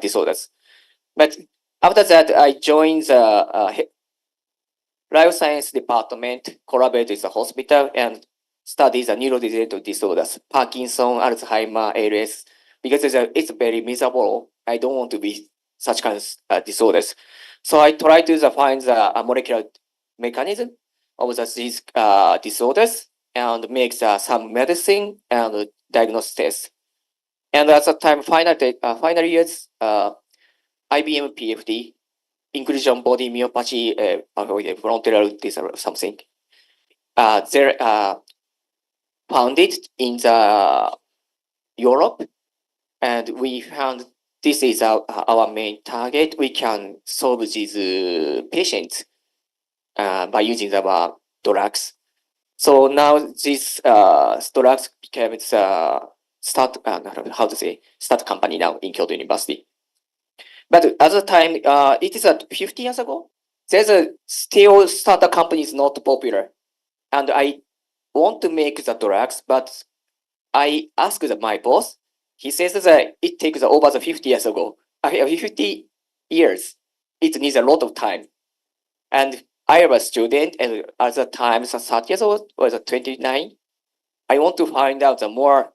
disorders. But after that, I joined the life science department, collaborate with the hospital, and study the neurodegenerative disorders, Parkinson, Alzheimer, ALS, because it's very miserable. I don't want to be such kinds of disorders. So I try to find the molecular mechanism of these disorders and make some medicine and diagnose tests. And at the time, final years, IBM PFD, inclusion body myopathy, frontal disorder, something. They're founded in the Europe, and we found this is our main target. We can solve these patients by using the drugs. So now these drugs became start company now in Kyoto University. But at the time, it is 50 years ago. There's a still startup company is not popular, and I want to make the drugs, but I asked my boss. He says that it takes over the 50 years ago. 50 years. It needs a lot of time. And I was a student, and at the time, 30 years old, was 29. I want to find out the more.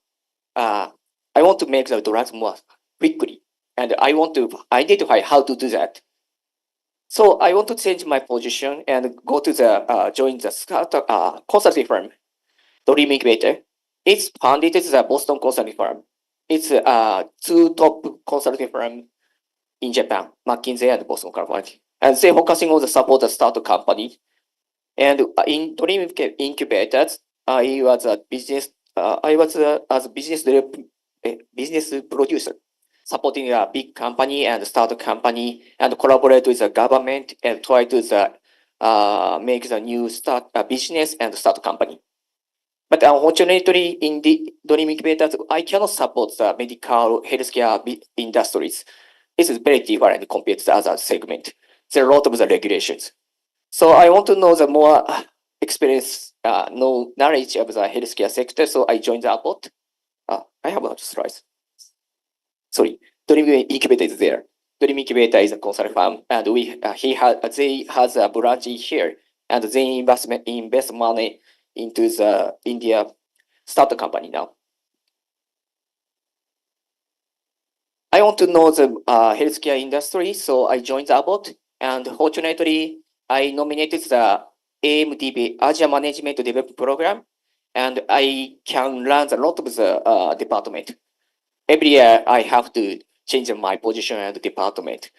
I want to make the drugs more quickly, and I want to identify how to do that. So I want to change my position and go to the join the startup consulting firm, Dream Incubator. It's founded as a Boston consulting firm. It's 2 top consulting firm in Japan, McKinsey and Boston Consulting, and they focusing on the support the startup company. And in Dream Incubators, I was a business. I was as a business producer, supporting a big company and startup company, and collaborate with the government and try to make the new start business and start company. But unfortunately, in the Dream Incubators, I cannot support the medical healthcare industries. This is very different compared to the other segment. There are a lot of the regulations. So I want to know the more experience, no knowledge of the healthcare sector. So I joined the Abbott. I have a slide. Sorry, Dream Incubator is there. Dream Incubator is a consulting firm, and they has a branch in here, and they invest money into the India startup company now. I want to know the healthcare industry, so I joined the Abbott, and fortunately, I nominated the AMDB, Asia Management Development Program, and I can run a lot of the department. Every year, I have to change my position and department.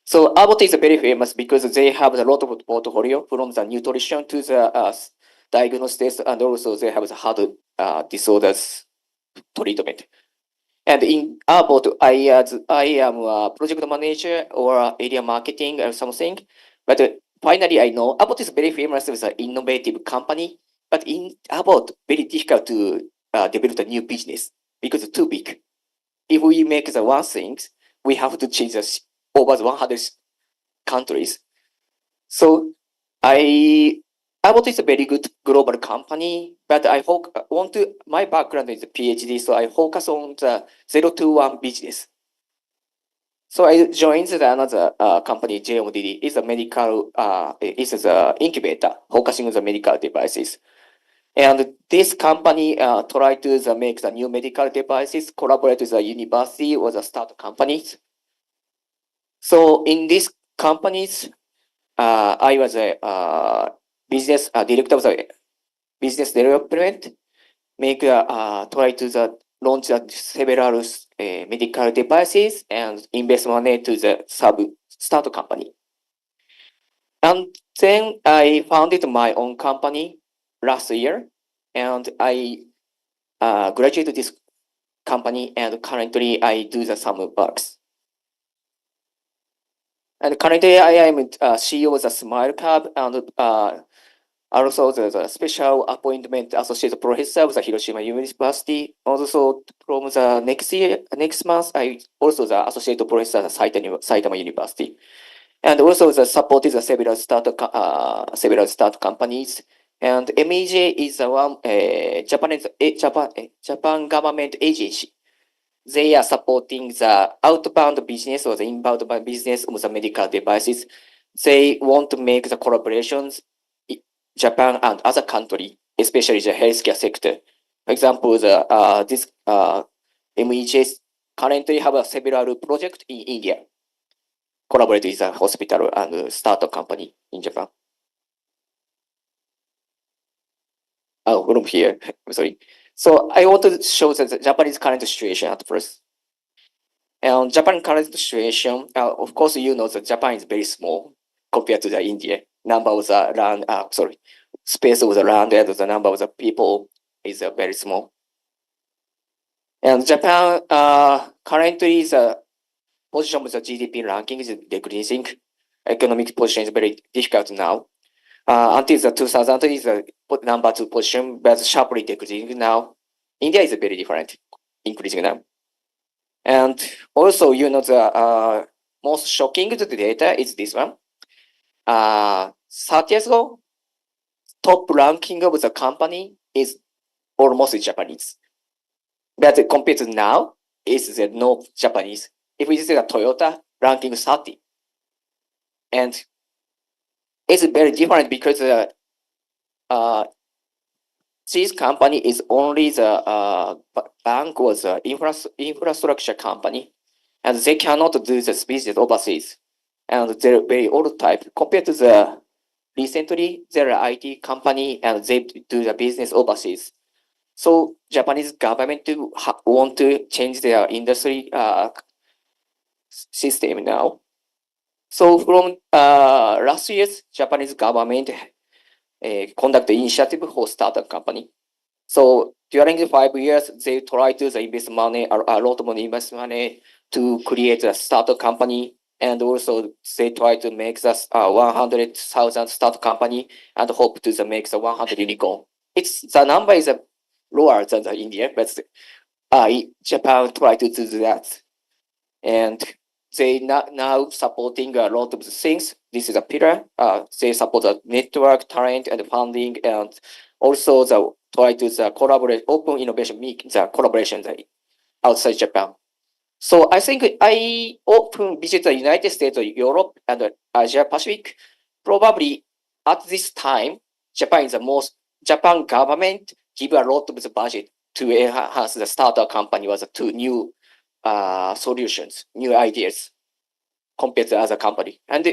So Abbott is very famous because they have a lot of portfolio from the nutrition to the diagnosis, and also they have the heart disorders treatment. And in Abbott, I am a project manager or area marketing or something. But finally, I know Abbott is very famous as an innovative company. But in Abbott, very difficult to develop a new business because it's too big. If we make the one thing, we have to change over 100 countries. So Abbott is a very good global company, but my background is a PhD, so I focus on the 0 to 1 business. So I joined another company, JMDD. It's a medical, it's an incubator focusing on the medical devices. And this company tried to make the new medical devices, collaborate with the university or the startup companies. So in these companies, I was a business director of the business development, try to launch several medical devices and invest money to the startup company. And then I founded my own company last year, and I graduated this company, and currently I do some works. And currently I am CEO of the Smile Club, and also the special appointment associate professor of the Hiroshima University. Also from the next month, I also the associate professor at Saitama University. And also the supported the several start companies. And MEJ is one Japan government agency. They are supporting the outbound business or the inbound business of the medical devices. They want to make the collaborations in Japan and other country, especially the healthcare sector. For example, this MEJ currently have several projects in India, collaborate with a hospital and startup company in Japan. Oh, from here, I'm sorry. So I want to show the Japanese current situation at first. And Japan current situation, of course, you know that Japan is very small compared to the India. Number of the land, space of the land and the number of the people is very small. And Japan currently the position of the GDP ranking is decreasing. Economic position is very difficult now. Until the 2000 is the number 2 position, but sharply decreasing now. India is very different, increasing now. And also, you know, the most shocking data is this one. 30 years ago, top ranking of the company is almost Japanese. But compared to now, it's no Japanese. If we see the Toyota ranking 30, and it's very different because this company is only the bank or the infrastructure company, and they cannot do this business overseas. And they're very old type compared to the recently they're an IT company and they do the business overseas. So Japanese government want to change their industry system now. So from last year's Japanese government conduct initiative for startup company. So during the 5 years, they try to invest money, a lot of money invest money to create a startup company. And also they try to make the 100,000 startup company and hope to make the 100 unicorn. The number is lower than the India, but Japan try to do that. And they now supporting a lot of the things. This is a pillar. They support the network, talent, and funding, and also try to collaborate, open innovation, make the collaboration outside Japan. So I think I often visit the United States, Europe, and Asia Pacific. Probably at this time, Japan government give a lot of the budget to enhance the startup company was to new solutions, new ideas compared to other company. And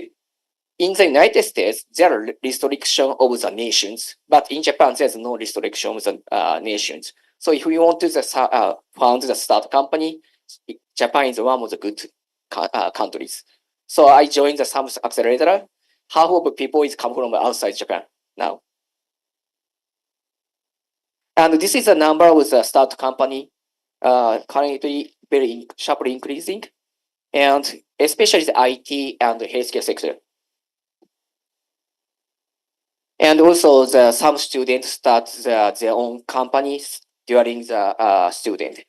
in the United States, there are restrictions of the nations, but in Japan, there's no restriction of the nations. So if we want to found the startup company, Japan is one of the good countries. So I joined the Samsung Accelerator. Half of the people is come from outside Japan now. And this is the number of the startup company currently very sharply increasing, and especially the IT and the healthcare sector. And also some students start their own companies during the student.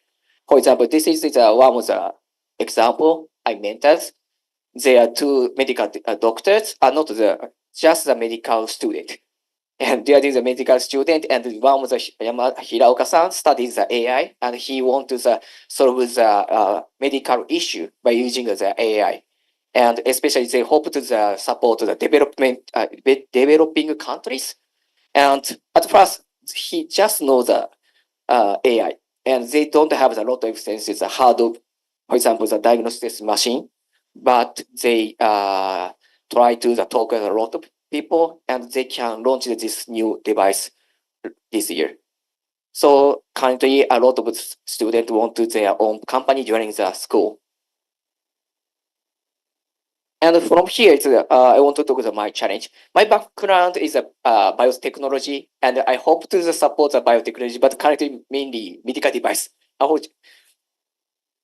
For example, this is one of the example I mentored. There are two medical doctors, are not just the medical student. And there is a medical student, and one was Hiraoka-san studies the AI, and he want to solve the medical issue by using the AI. And especially they hope to support the developing countries. And at first, he just knows the AI, and they don't have a lot of experiences, for example, the diagnostics machine, but they try to talk with a lot of people, and they can launch this new device this year. So currently, a lot of students want to their own company during the school. And from here, I want to talk about my challenge. My background is biotechnology, and I hope to support the biotechnology, but currently mainly medical device.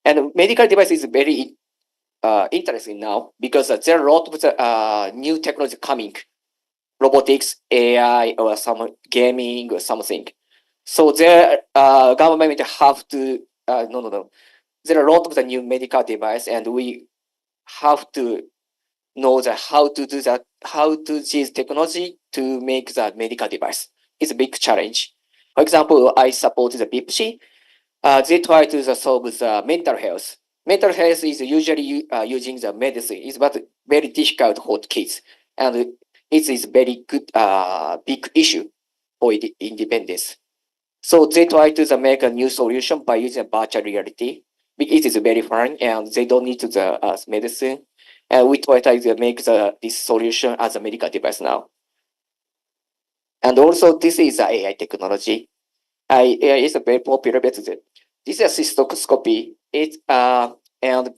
And medical device is very interesting now because there are a lot of new technology coming, robotics, AI, or some gaming or something. So their government have to no. There are a lot of the new medical device, and we have to know how to do that, how to use technology to make the medical device. It's a big challenge. For example, I support the BIPC. They try to solve the mental health. Mental health is usually using the medicine, but very difficult for kids, and it is very good big issue for independence. So they try to make a new solution by using virtual reality. It is very fun, and they don't need the medicine. And we try to make this solution as a medical device now. And also, this is AI technology. AI is a very popular method. This is a cystoscopy. It's and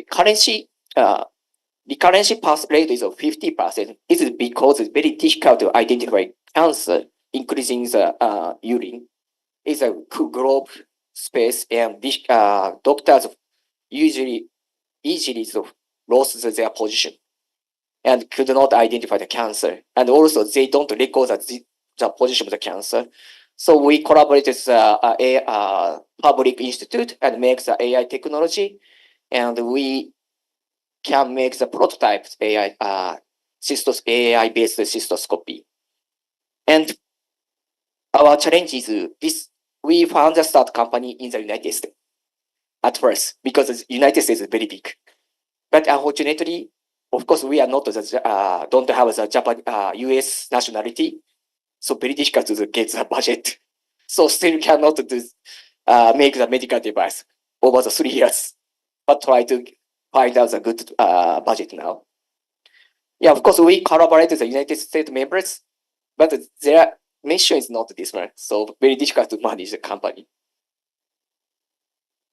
currency recurrency pass rate is of 50%. This is because it's very difficult to identify cancer, increasing the urine. It's a globe space, and doctors usually easily lost their position and could not identify the cancer. And also, they don't record the position of the cancer. So we collaborate with a public institute and make the AI technology, and we can make the prototype AI AI-based cystoscopy. And our challenge is this: we found a start company in the United States at first because the United States is very big. But unfortunately, of course, we are not don't have the Japan US nationality, so very difficult to get the budget. So still cannot do make the medical device over the 3 years, but try to find out a good budget now. Yeah, of course, we collaborate with the United States members, but their mission is not this one, so very difficult to manage the company.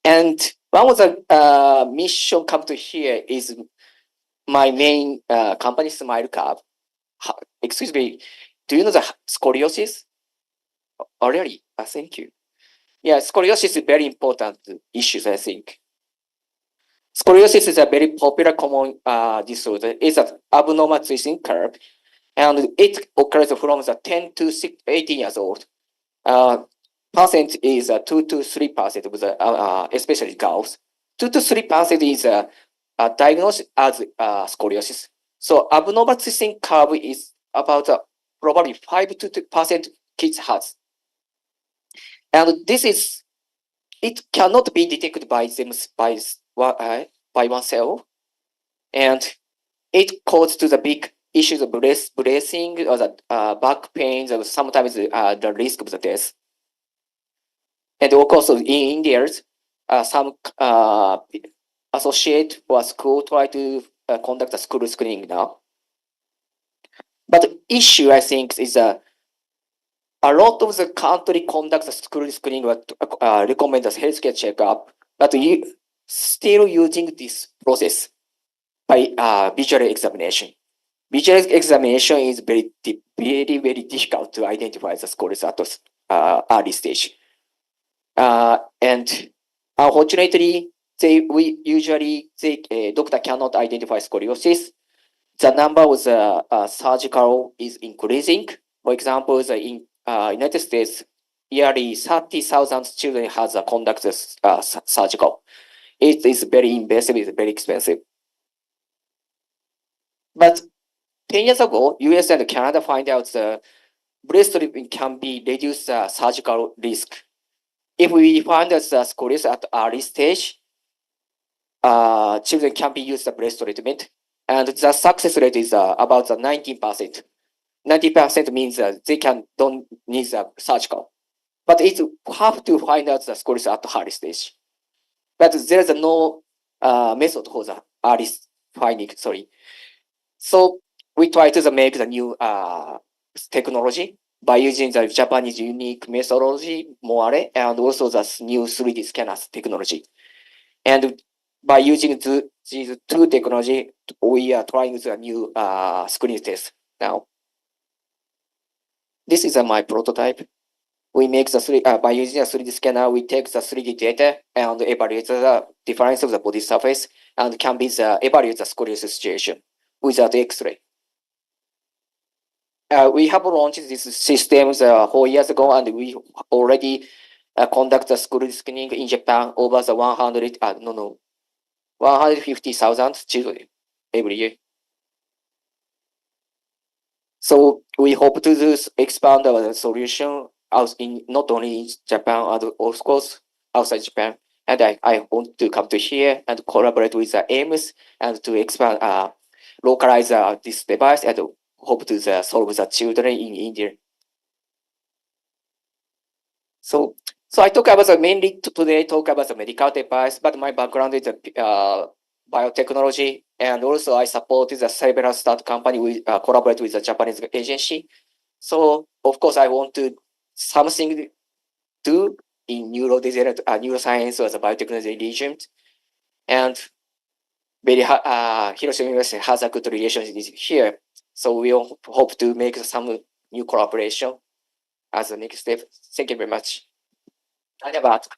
And one of the mission come to here is my main company, Smile Curve. Excuse me, do you know the scoliosis? Oh, really? Thank you. Yeah, scoliosis is very important issues, I think. Scoliosis is a very popular common disorder. It's an abnormal twisting curve, and it occurs from the 10 to 18 years old. Percent is 2 to 3% of the, especially girls. 2 to 3% is diagnosed as scoliosis. So abnormal twisting curve is about probably 5 to 2% kids has. And this is, it cannot be detected by them by oneself. And it causes to the big issues of breathing or the back pains, or sometimes the risk of the death. And also in India, some associate or school try to conduct a school screening now. But the issue, I think, is a lot of the country conducts a school screening or recommend a healthcare checkup, but you still using this process by visual examination. Visual examination is very, very difficult to identify the scores at early stage. And unfortunately, doctor cannot identify scoliosis. The number of surgical is increasing. For example, in United States, yearly 30,000 children has conducted surgical. It is very invasive, it's very expensive. But 10 years ago, US and Canada find out the breast stripping can be reduce the surgical risk. If we find that the scoliosis at early stage, children can be used the breast treatment, and the success rate is about the 19%. 90% means they don't need the surgical, but it have to find out the scoliosis at early stage. But there's no method for the early finding. Sorry, so we try to make the new technology by using the Japanese unique methodology, Moare, and also the new 3D scanners technology. And by using these two technology, we are trying the new screen test now. This is my prototype. We make the by using a 3D scanner, we take the 3D data and evaluate the difference of the body surface and can be evaluate the scoliosis situation without X-ray. We have launched these systems 4 years ago, and we already conduct the school screening in Japan over the 150,000 children every year. So we hope to expand our solution out in not only in Japan, and of course outside Japan. And I want to come to here and collaborate with the AIMS and to expand, localize this device and hope to solve the children in India. So I talk about mainly today talk about the medical device, but my background is biotechnology, and also I supported the several start company. We collaborate with the Japanese agency. So of course I want to something do in neuroscience or the biotechnology region, and Hiroshima University has a good relationship here. So we hope to make some new collaboration as the next step. Thank you very much. Dhanyavad.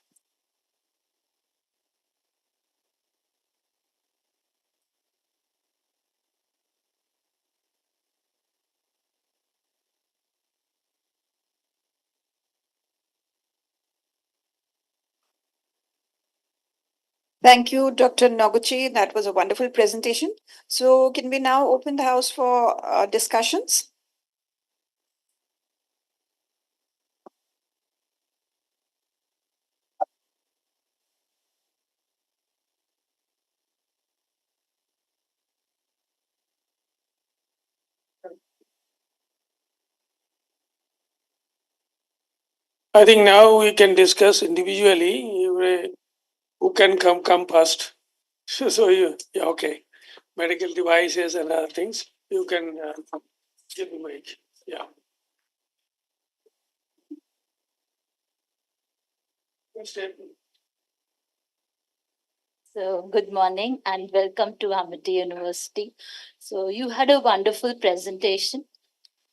Thank you, Dr. Noguchi. That was a wonderful presentation. So can we now open the house for discussions? I think now we can discuss individually who can come first. So yeah, okay. Medical devices and other things, you can give the mic. Yeah. So, good morning and welcome to Amity University. So, you had a wonderful presentation.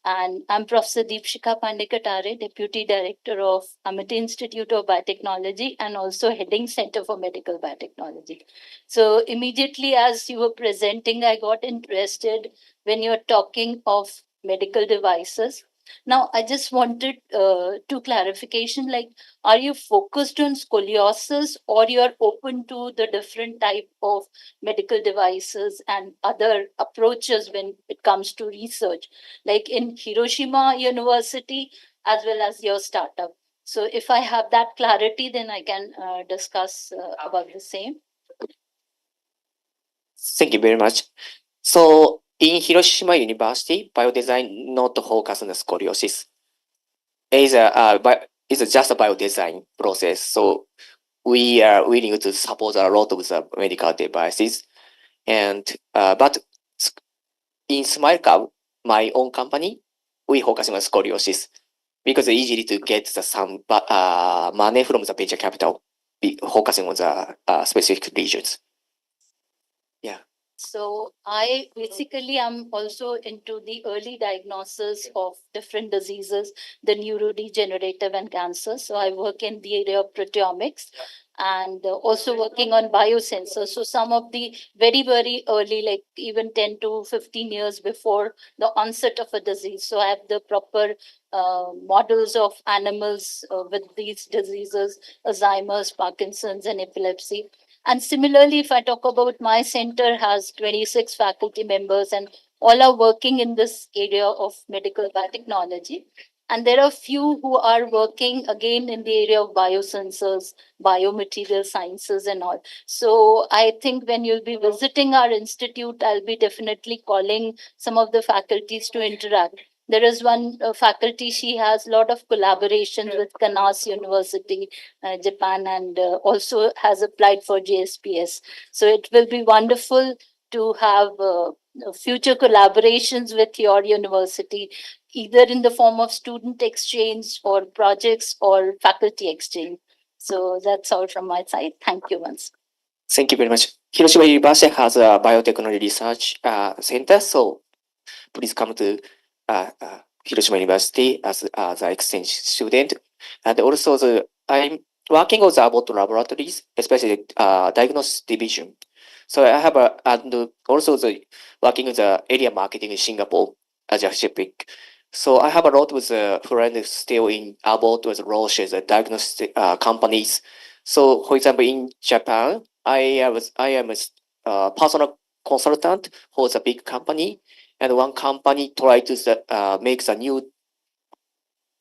And I'm Professor Deepshika Pandekatare, Deputy Director of Amity Institute of Biotechnology and also heading Center for Medical Biotechnology. So, immediately as you were presenting, I got interested when you're talking of medical devices. Now, I just wanted two clarification, like, are you focused on scoliosis or you're open to the different type of medical devices and other approaches when it comes to research, like in Hiroshima University as well as your startup? So if I have that clarity, then I can discuss about the same. Thank you very much. So in Hiroshima University, biodesign not focus on the scoliosis. It's just a biodesign process. So we are willing to support a lot of the medical devices, and but in SmileCub, my own company, we focus on scoliosis because it's easy to get some money from the venture capital, focusing on the specific regions. Yeah. So I basically am also into the early diagnosis of different diseases, the neurodegenerative and cancer. So I work in the area of proteomics and also working on biosensors. So some of the very, very early, like even 10 to 15 years before the onset of a disease. So I have the proper models of animals with these diseases, Alzheimer's, Parkinson's, and epilepsy. And similarly, if I talk about my center has 26 faculty members and all are working in this area of medical biotechnology. And there are few who are working again in the area of biosensors, biomaterial sciences, and all. So I think when you'll be visiting our institute, I'll be definitely calling some of the faculties to interact. There is one faculty, she has a lot of collaborations with Kanas University, Japan, and also has applied for JSPS. So it will be wonderful to have future collaborations with your university, either in the form of student exchange or projects or faculty exchange. So that's all from my side. Thank you once. Thank you very much. Hiroshima University has a biotechnology research center, so please come to Hiroshima University as the exchange student. And also, I'm working on the Abbott laboratories, especially diagnosis division. So I have and also working in the area marketing in Singapore, Asia Pacific. So I have a lot with friends still in Abbott with Roche, the diagnostic companies. So for example, in Japan, I am a personal consultant for the big company, and one company try to make a new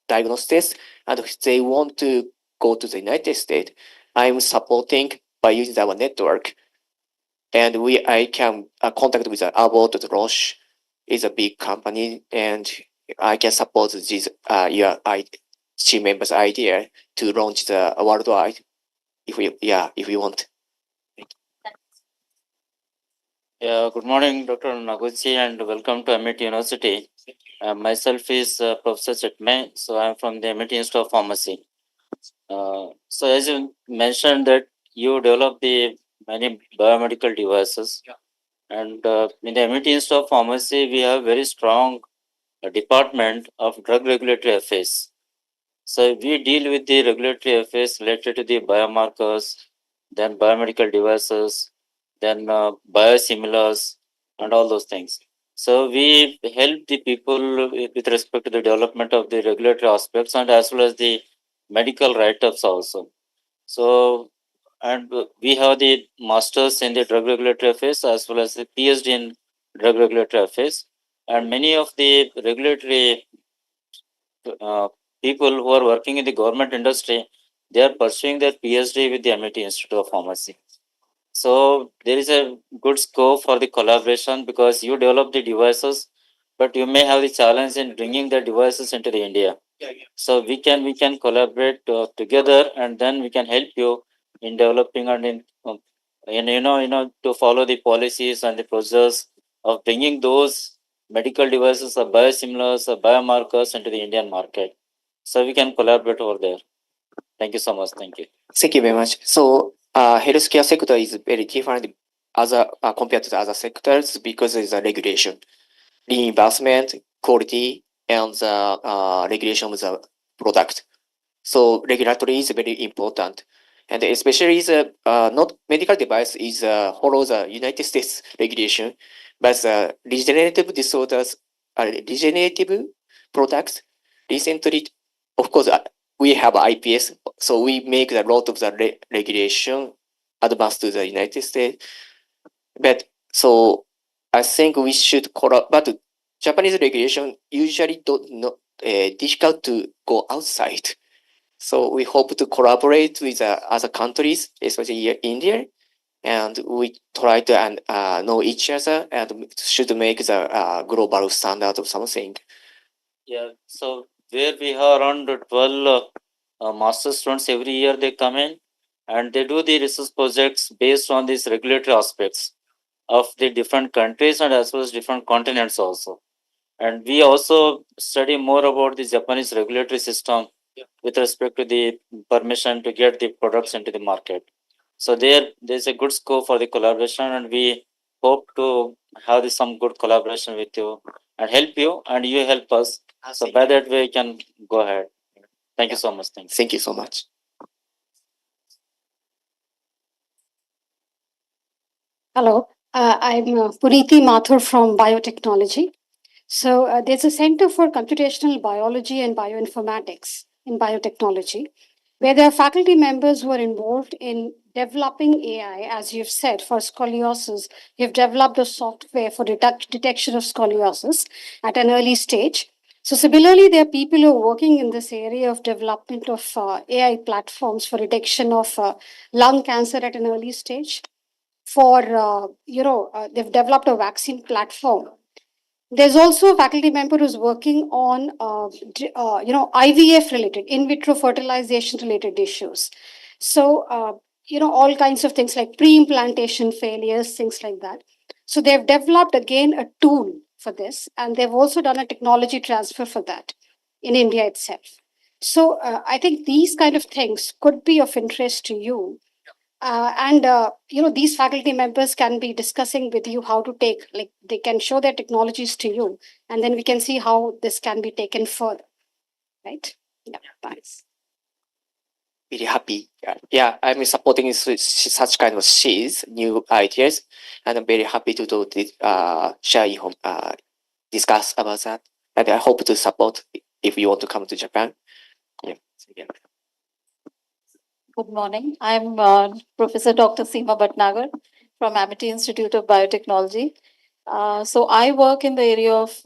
diagnosis, and they want to go to the United States. I'm supporting by using our network, and I can contact with Abbott, Roche is a big company, and I can support this your team members' idea to launch the worldwide if we want. Yeah, good morning, Dr. Nouguchi, and welcome to MIT University. Myself is Professor Chetme, so I'm from the MIT Institute of Pharmacy. So as you mentioned that you develop the many biomedical devices, and in the MIT Institute of Pharmacy, we have very strong department of drug regulatory affairs. So we deal with the regulatory affairs related to the biomarkers, then biomedical devices, then biosimilars, and all those things. So we help the people with respect to the development of the regulatory aspects and as well as the medical write-ups also. So, and we have the masters in the drug regulatory affairs as well as the PhD in drug regulatory affairs. And many of the regulatory people who are working in the government industry, they are pursuing their PhD with the MIT Institute of Pharmacy. So there is a good scope for the collaboration because you develop the devices, but you may have the challenge in bringing the devices into the India. So we can collaborate together, and then we can help you in developing and in to follow the policies and the procedures of bringing those medical devices or biosimilars or biomarkers into the Indian market. So we can collaborate over there. Thank you so much. Thank you. Thank you very much. So healthcare sector is very different compared to the other sectors because there is a regulation, reimbursement, quality, and the regulation of the product. So regulatory is very important, and especially the not medical device is follow the United States regulation, but the regenerative disorders, regenerative products recently, of course, we have IPS, so we make a lot of the regulation advanced to the United States. But so I think we should but Japanese regulation usually don't not difficult to go outside. So we hope to collaborate with other countries, especially India, and we try to know each other and should make the global standard of something. Yeah. So where we have around 12 master students every year, they come in and they do the research projects based on these regulatory aspects of the different countries and as well as different continents also. And we also study more about the Japanese regulatory system with respect to the permission to get the products into the market. So there's a good scope for the collaboration, and we hope to have some good collaboration with you and help you, and you help us. So by that way, we can go ahead. Thank you so much. Thank you so much. Hello, I'm Puniti Mathur from Biotechnology. So there's a Center for Computational Biology and Bioinformatics in biotechnology, where there are faculty members who are involved in developing AI, as you've said, for scoliosis. You've developed a software for detection of scoliosis at an early stage. So similarly, there are people who are working in this area of development of AI platforms for detection of lung cancer at an early stage. For they've developed a vaccine platform. There's also a faculty member who's working on IVF related, in vitro fertilization related issues. So all kinds of things like pre-implantation failures, things like that. So they've developed again a tool for this, and they've also done a technology transfer for that in India itself. So I think these kind of things could be of interest to you, and these faculty members can be discussing with you how to take, like, they can show their technologies to you, and then we can see how this can be taken further, right? Yeah, thanks. Really happy. Yeah, I'm supporting such kind of sheets, new ideas, and I'm very happy to do this, share, discuss about that. And I hope to support if you want to come to Japan. Yeah. Good morning. I'm Professor Dr. Seema Bhatnagar from Amity Institute of Biotechnology. So I work in the area of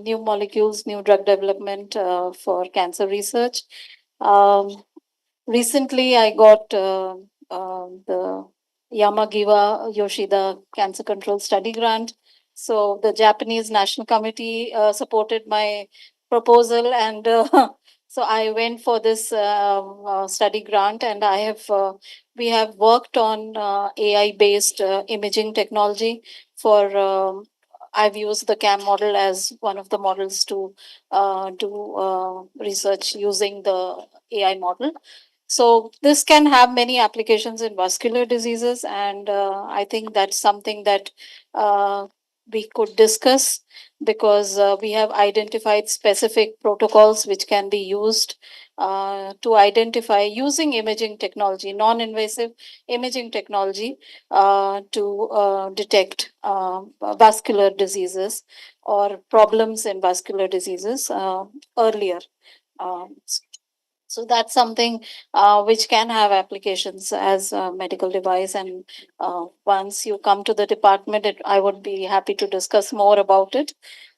new molecules, new drug development for cancer research. Recently, I got the Yamagiwa Yoshida Cancer Control Study Grant. So the Japanese National Committee supported my proposal, and so I went for this study grant, and we have worked on AI-based imaging technology for. I've used the CAM model as one of the models to do research using the AI model. So this can have many applications in vascular diseases, and I think that's something that we could discuss, because we have identified specific protocols which can be used to identify using imaging technology, non-invasive imaging technology, to detect vascular diseases or problems in vascular diseases earlier. Um, so that's something which can have applications as a medical device. And once you come to the department, I would be happy to discuss more about it.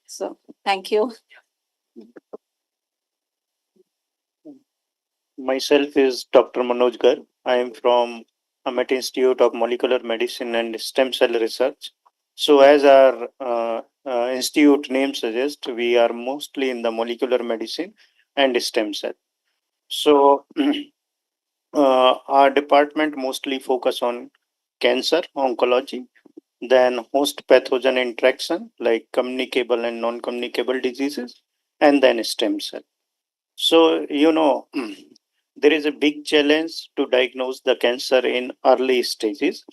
So thank you. Myself is Dr. Manoj Garg. I am from Met Institute of Molecular Medicine and Stem Cell Research. So, as our institute name suggests, we are mostly in the molecular medicine and stem cell. So, our department mostly focus on cancer oncology, then host pathogen interaction like communicable and non-communicable diseases, and then stem cell. So, there is a big challenge to diagnose the cancer in early stages,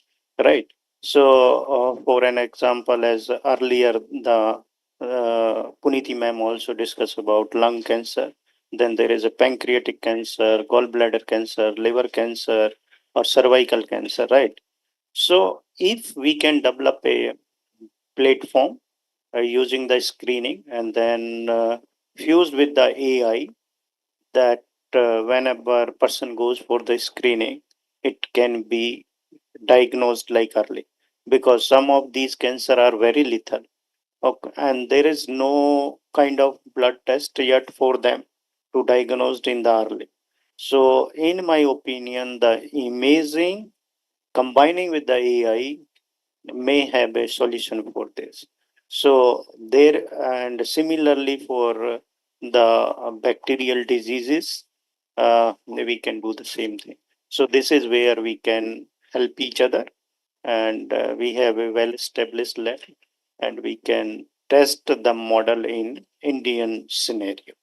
right? So, for an example, as earlier the Puniti ma'am also discussed about lung cancer, then there is a pancreatic cancer, gallbladder cancer, liver cancer, or cervical cancer, right? So, if we can develop a platform using the screening and then fused with the AI, that whenever person goes for the screening, it can be diagnosed like early, because some of these cancer are very lethal. Okay, and there is no kind of blood test yet for them to diagnosed in the early. So, in my opinion, the imaging combining with the AI may have a solution for this. So there, and similarly for the bacterial diseases, we can do the same thing. So this is where we can help each other, and we have a well established lab, and we can test the model in Indian scenario.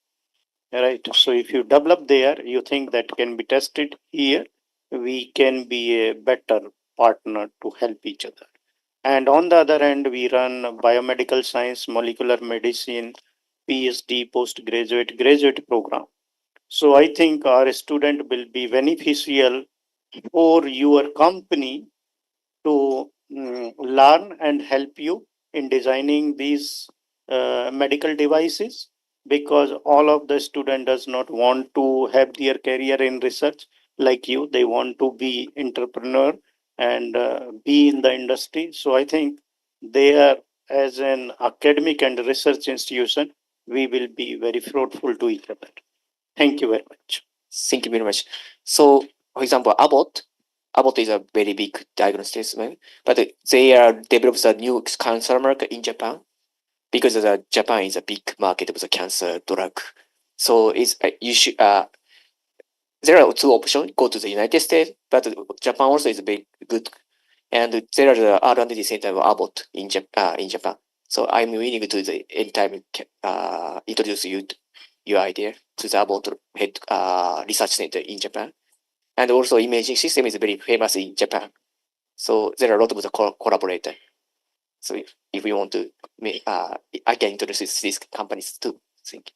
Right. So if you develop there, you think that can be tested here, we can be a better partner to help each other. And on the other hand, we run biomedical science, molecular medicine, PhD, postgraduate, graduate program. So I think our student will be beneficial for your company to learn and help you in designing these medical devices, because all of the student does not want to have their career in research, like you, they want to be entrepreneur and be in the industry. So I think they are, as an academic and research institution, we will be very fruitful to each other. Thank you very much. Thank you very much. So, for example, Abbott is a very big diagnostics man, but they are developed a new cancer market in Japan because Japan is a big market of the cancer drug. So it's you should there are two options: go to the United States, but Japan also is very good, and there are the R&D center of Abbott in Japan. So I'm willing to the anytime introduce your idea to the Abbott head research center in Japan, and also imaging system is very famous in Japan. So there are a lot of the collaborator. So if we want to, I can introduce these companies too. Thank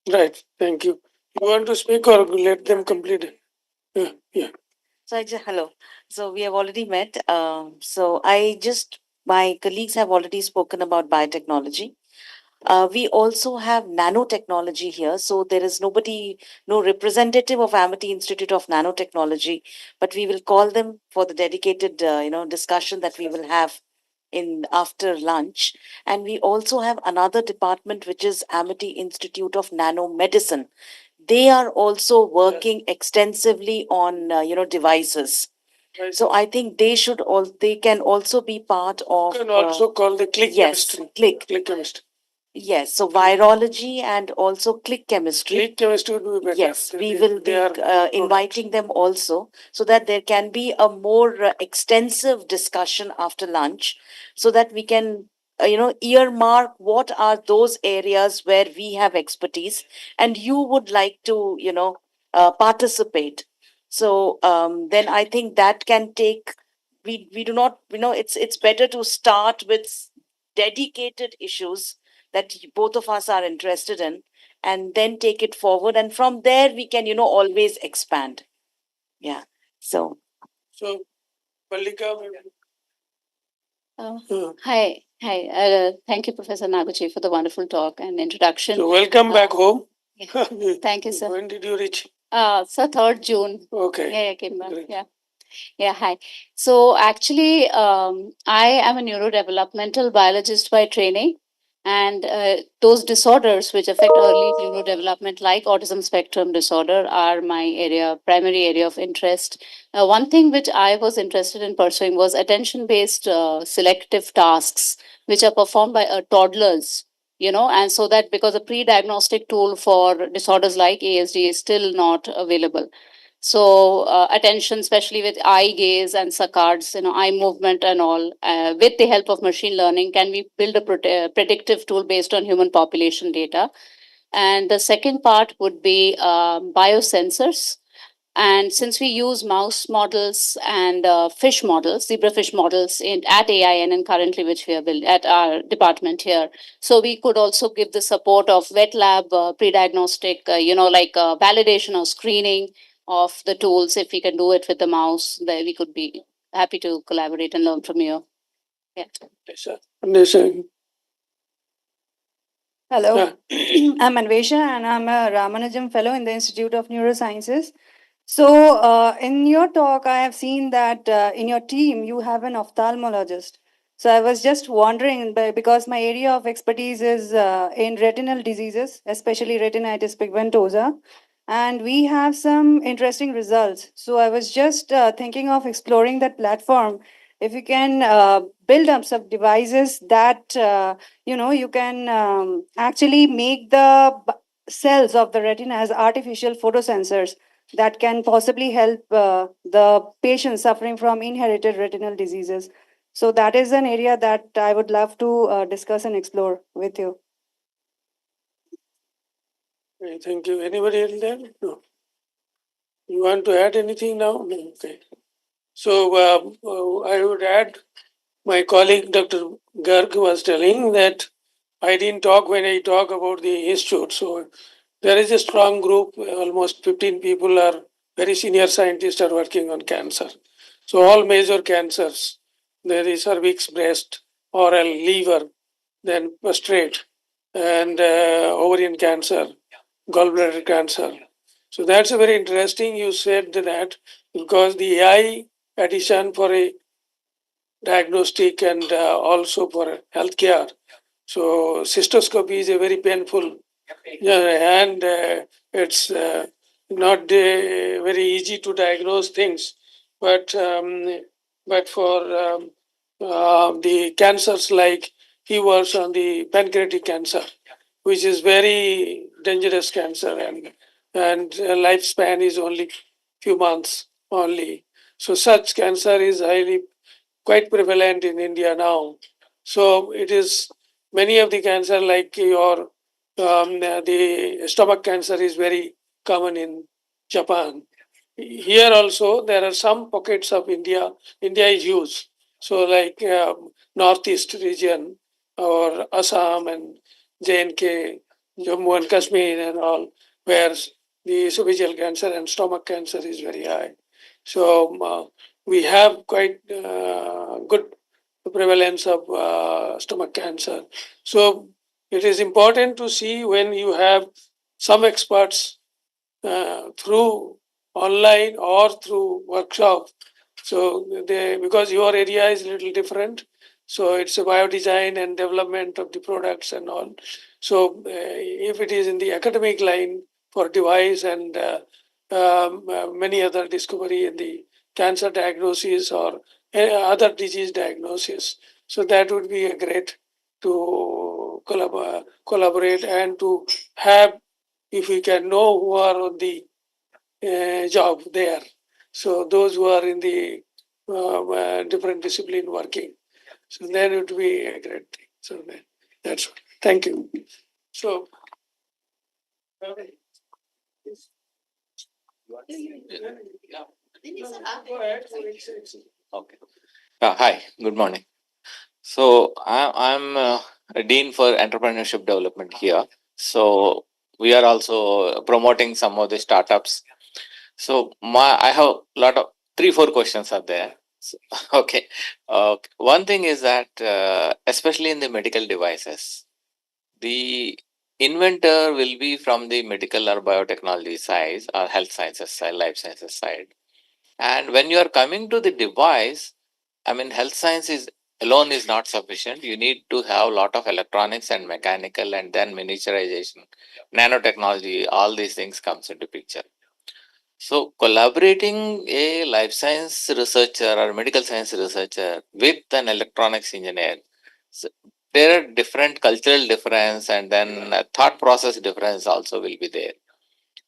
you. Right. Thank you. You want to speak or let them complete? Yeah. So hello. So we have already met. My colleagues have already spoken about biotechnology. We also have nanotechnology here. So there is no representative of Amity Institute of Nanotechnology, but we will call them for the dedicated, discussion that we will have in after lunch. And we also have another department, which is Amity Institute of Nanomedicine. They are also working extensively on, devices. Right. So I think they can also be part of. You can also call the click yes, chemistry. click. Chemistry. Yes, so virology and also click chemistry. Click chemistry would be better. Yes, we will be inviting them also so that there can be a more extensive discussion after lunch so that we can, earmark what are those areas where we have expertise and you would like to, participate. So then I think that can take, we do not, it's better to start with dedicated issues that both of us are interested in and then take it forward and from there we can always expand. Yeah. So Mallika, Hi. Thank you, Professor Naguchi, for the wonderful talk and introduction. so welcome back home. Thank you, sir. When did you reach? So 3rd June. Okay. Yeah, I came back. Great. Yeah. Yeah, hi. So actually, I am a neurodevelopmental biologist by training, and those disorders which affect early neurodevelopment, like autism spectrum disorder, are my primary area of interest. One thing which I was interested in pursuing was attention-based selective tasks, which are performed by toddlers. And so that because a pre-diagnostic tool for disorders like ASD is still not available. So attention, especially with eye gaze and saccades, eye movement and all, with the help of machine learning, can we build a predictive tool based on human population data? And the second part would be biosensors. And since we use mouse models and fish models, zebrafish models at AIN and currently which we are building at our department here, so we could also give the support of wet lab pre-diagnostic, validation or screening of the tools. If we can do it with the mouse, then we could be happy to collaborate and learn from you. Yeah. Hello, Yeah. I'm Anvesha and I'm a Ramanujam Fellow in the Institute of Neurosciences. So, in your talk, I have seen that in your team you have an ophthalmologist. So, I was just wondering because my area of expertise is in retinal diseases, especially retinitis pigmentosa, and we have some interesting results. So, I was just thinking of exploring that platform. If you can build up some devices that you can actually make the cells of the retina as artificial photosensors that can possibly help the patients suffering from inherited retinal diseases. So that is an area that I would love to discuss and explore with you. Okay, thank you. Anybody else there? No. You want to add anything now? No. Okay. So I would add, my colleague Dr. Garg was telling that I didn't talk when I talk about the institute. So there is a strong group, almost 15 people are very senior scientists are working on cancer. So all major cancers, there is cervix, breast, oral, liver, then prostate, and ovarian cancer, gallbladder cancer, So that's a very interesting. You said that because the AI addition for a diagnostic and also for healthcare. So cystoscopy is a very painful, yeah, and it's not very easy to diagnose things. But for the cancers, like he works on the pancreatic cancer, which is very dangerous cancer, and lifespan is only few months only. So such cancer is highly quite prevalent in India now. So it is many of the cancer like your the stomach cancer is very common in Japan. Here also there are some pockets of India. India is huge. So like northeast region or Assam and J&K, Jammu and Kashmir and all, where the esophageal cancer and stomach cancer is very high. So we have quite good prevalence of stomach cancer. So it is important to see when you have some experts through online or through workshop. So they, because your area is a little different, so it's a biodesign and development of the products and all. So if it is in the academic line for device and many other discovery in the cancer diagnosis or other disease diagnosis, so that would be a great to collaborate and to have, if we can know who are on the job there. So those who are in the different discipline working. So then it would be a great thing. So that's all. Thank you. So. Okay. Hi, good morning. So I'm a dean for entrepreneurship development here. So we are also promoting some of the startups. So I have a lot of 3-4 questions are there. So, okay. One thing is that especially in the medical devices, the inventor will be from the medical or biotechnology side or health sciences side, life sciences side. And when you are coming to the device, I mean, health science is alone is not sufficient. You need to have a lot of electronics and mechanical and then miniaturization, nanotechnology, all these things comes into picture. So collaborating a life science researcher or medical science researcher with an electronics engineer, so there are different cultural difference and then thought process difference also will be there.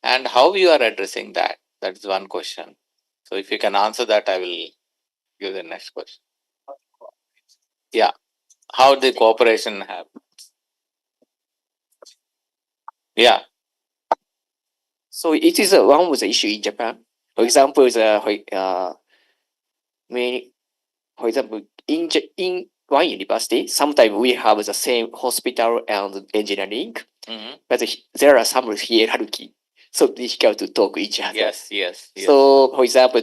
And how you are addressing that? That is one question. So if you can answer that, I will give the next question. Yeah, how the cooperation happens. Yeah. So it is one of the issue in Japan. For example, many, for example, in one university, sometimes we have the same hospital and engineering, but there are some hierarchy, so difficult to talk each other. Yes. So, for example,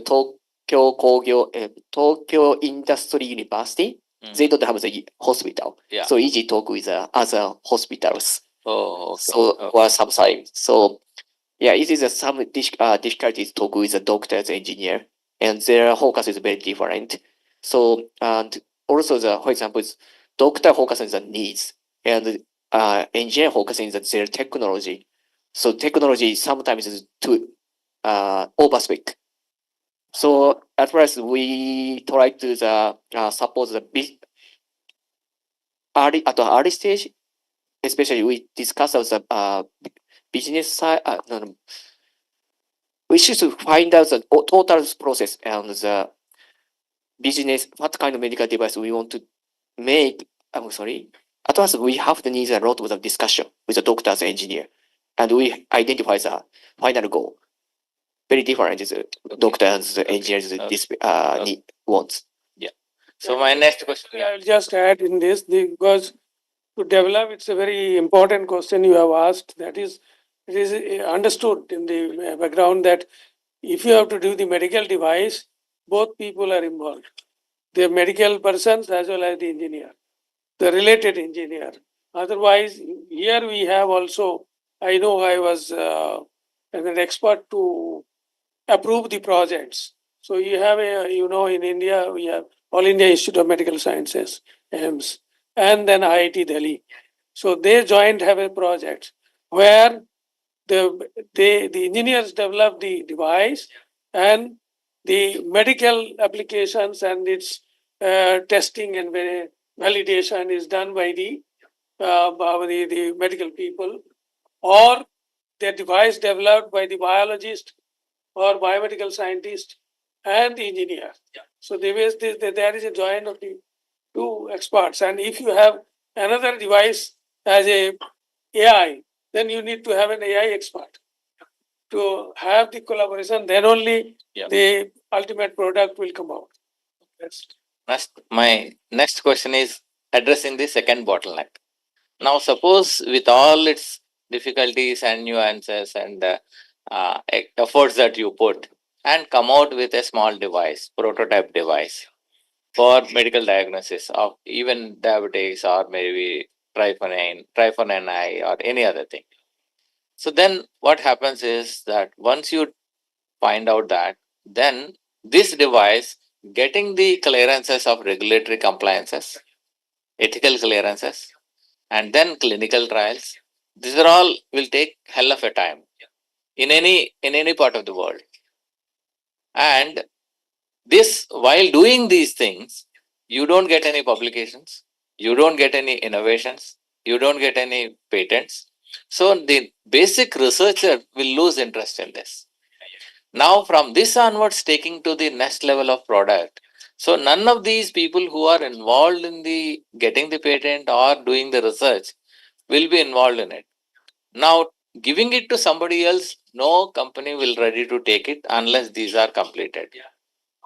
Tokyo Industry University, they don't have the hospital, Yeah. so easy talk with other hospitals. Oh, okay. So or sometimes, so yeah, it is some difficulties talk with the doctors, engineer, and their focus is very different. So and also for example, doctor focuses on the needs, and engineer focuses on their technology. So technology sometimes is too overspec. So at first we try to support the early stage, especially we discuss the business side. We should find out the total process and the business, what kind of medical device we want to make. I'm sorry. At first, we have to need a lot of discussion with the doctors and engineer, and we identify the final goal. Very different is doctors and engineers need wants. Yeah. So my next question. I'll just add in this because to develop, it's a very important question you have asked. That is, it is understood in the background that if you have to do the medical device, both people are involved. The medical persons as well as the engineer, the related engineer. Otherwise, here we have also, I know I was and an expert to approve the projects. So you have in India, we have All India Institute of Medical Sciences, AIMS, and then IIT Delhi. So they joined have a project where the engineers develop the device, and the medical applications and its testing and validation is done by the medical people, or the device developed by the biologist or biomedical scientist and the engineer. So there is a joint of the two experts. And if you have another device as a AI, then you need to have an AI expert to have the collaboration. Then only the ultimate product will come out. Yes. My next question is addressing the second bottleneck. Now, suppose with all its difficulties and nuances and efforts that you put, and come out with a small device, prototype device for medical diagnosis of even diabetes or maybe tryphonin I or any other thing. So then what happens is that once you find out that, then this device getting the clearances of regulatory compliances, ethical clearances, and then clinical trials, these are all will take hell of a time in any part of the world. And this, while doing these things, you don't get any publications, you don't get any innovations, you don't get any patents. So the basic researcher will lose interest in this. Now from this onwards, taking to the next level of product, so none of these people who are involved in the getting the patent or doing the research will be involved in it. Now giving it to somebody else, no company will ready to take it unless these are completed.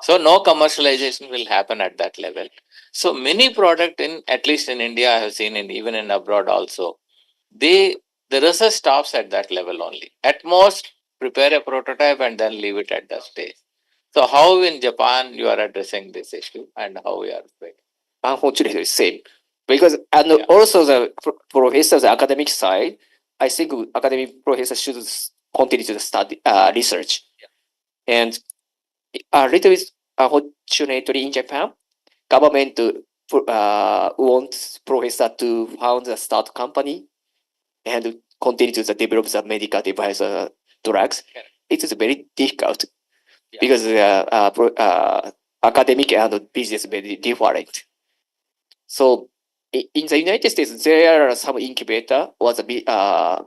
So no commercialization will happen at that level. So many product in, at least in India, I have seen, and even in abroad also, the research stops at that level only. At most, prepare a prototype and then leave it at that stage. So how in Japan you are addressing this issue and how we are doing? Unfortunately, same. Because and Yeah. also the professors academic side, I think academic professors should continue to study research. And a little bit unfortunately in Japan, government wants professor to found a start company and continue to develop the medical device drugs. It is very difficult because academic and business very different. So in the United States, there are some incubator or the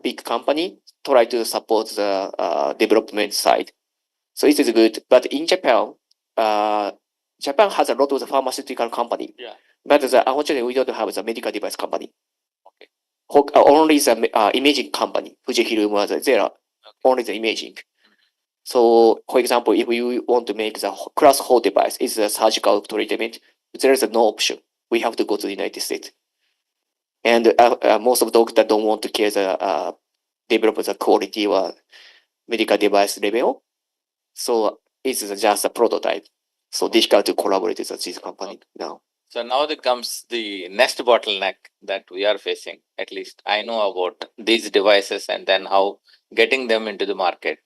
big company try to support the development side. So it is good. But in Japan, Japan has a lot of the pharmaceutical company. Yeah. But unfortunately, we don't have the medical device company. Only the imaging company, Fujifilm was there. Only the imaging. So, for example, if we want to make the class whole device, it's a surgical treatment, there is no option. We have to go to the United States. And most of the doctors don't want to care the develop the quality or medical device level. So it's just a prototype. So difficult to collaborate with this company now. So now there comes the next bottleneck that we are facing. At least I know about these devices and then how getting them into the market.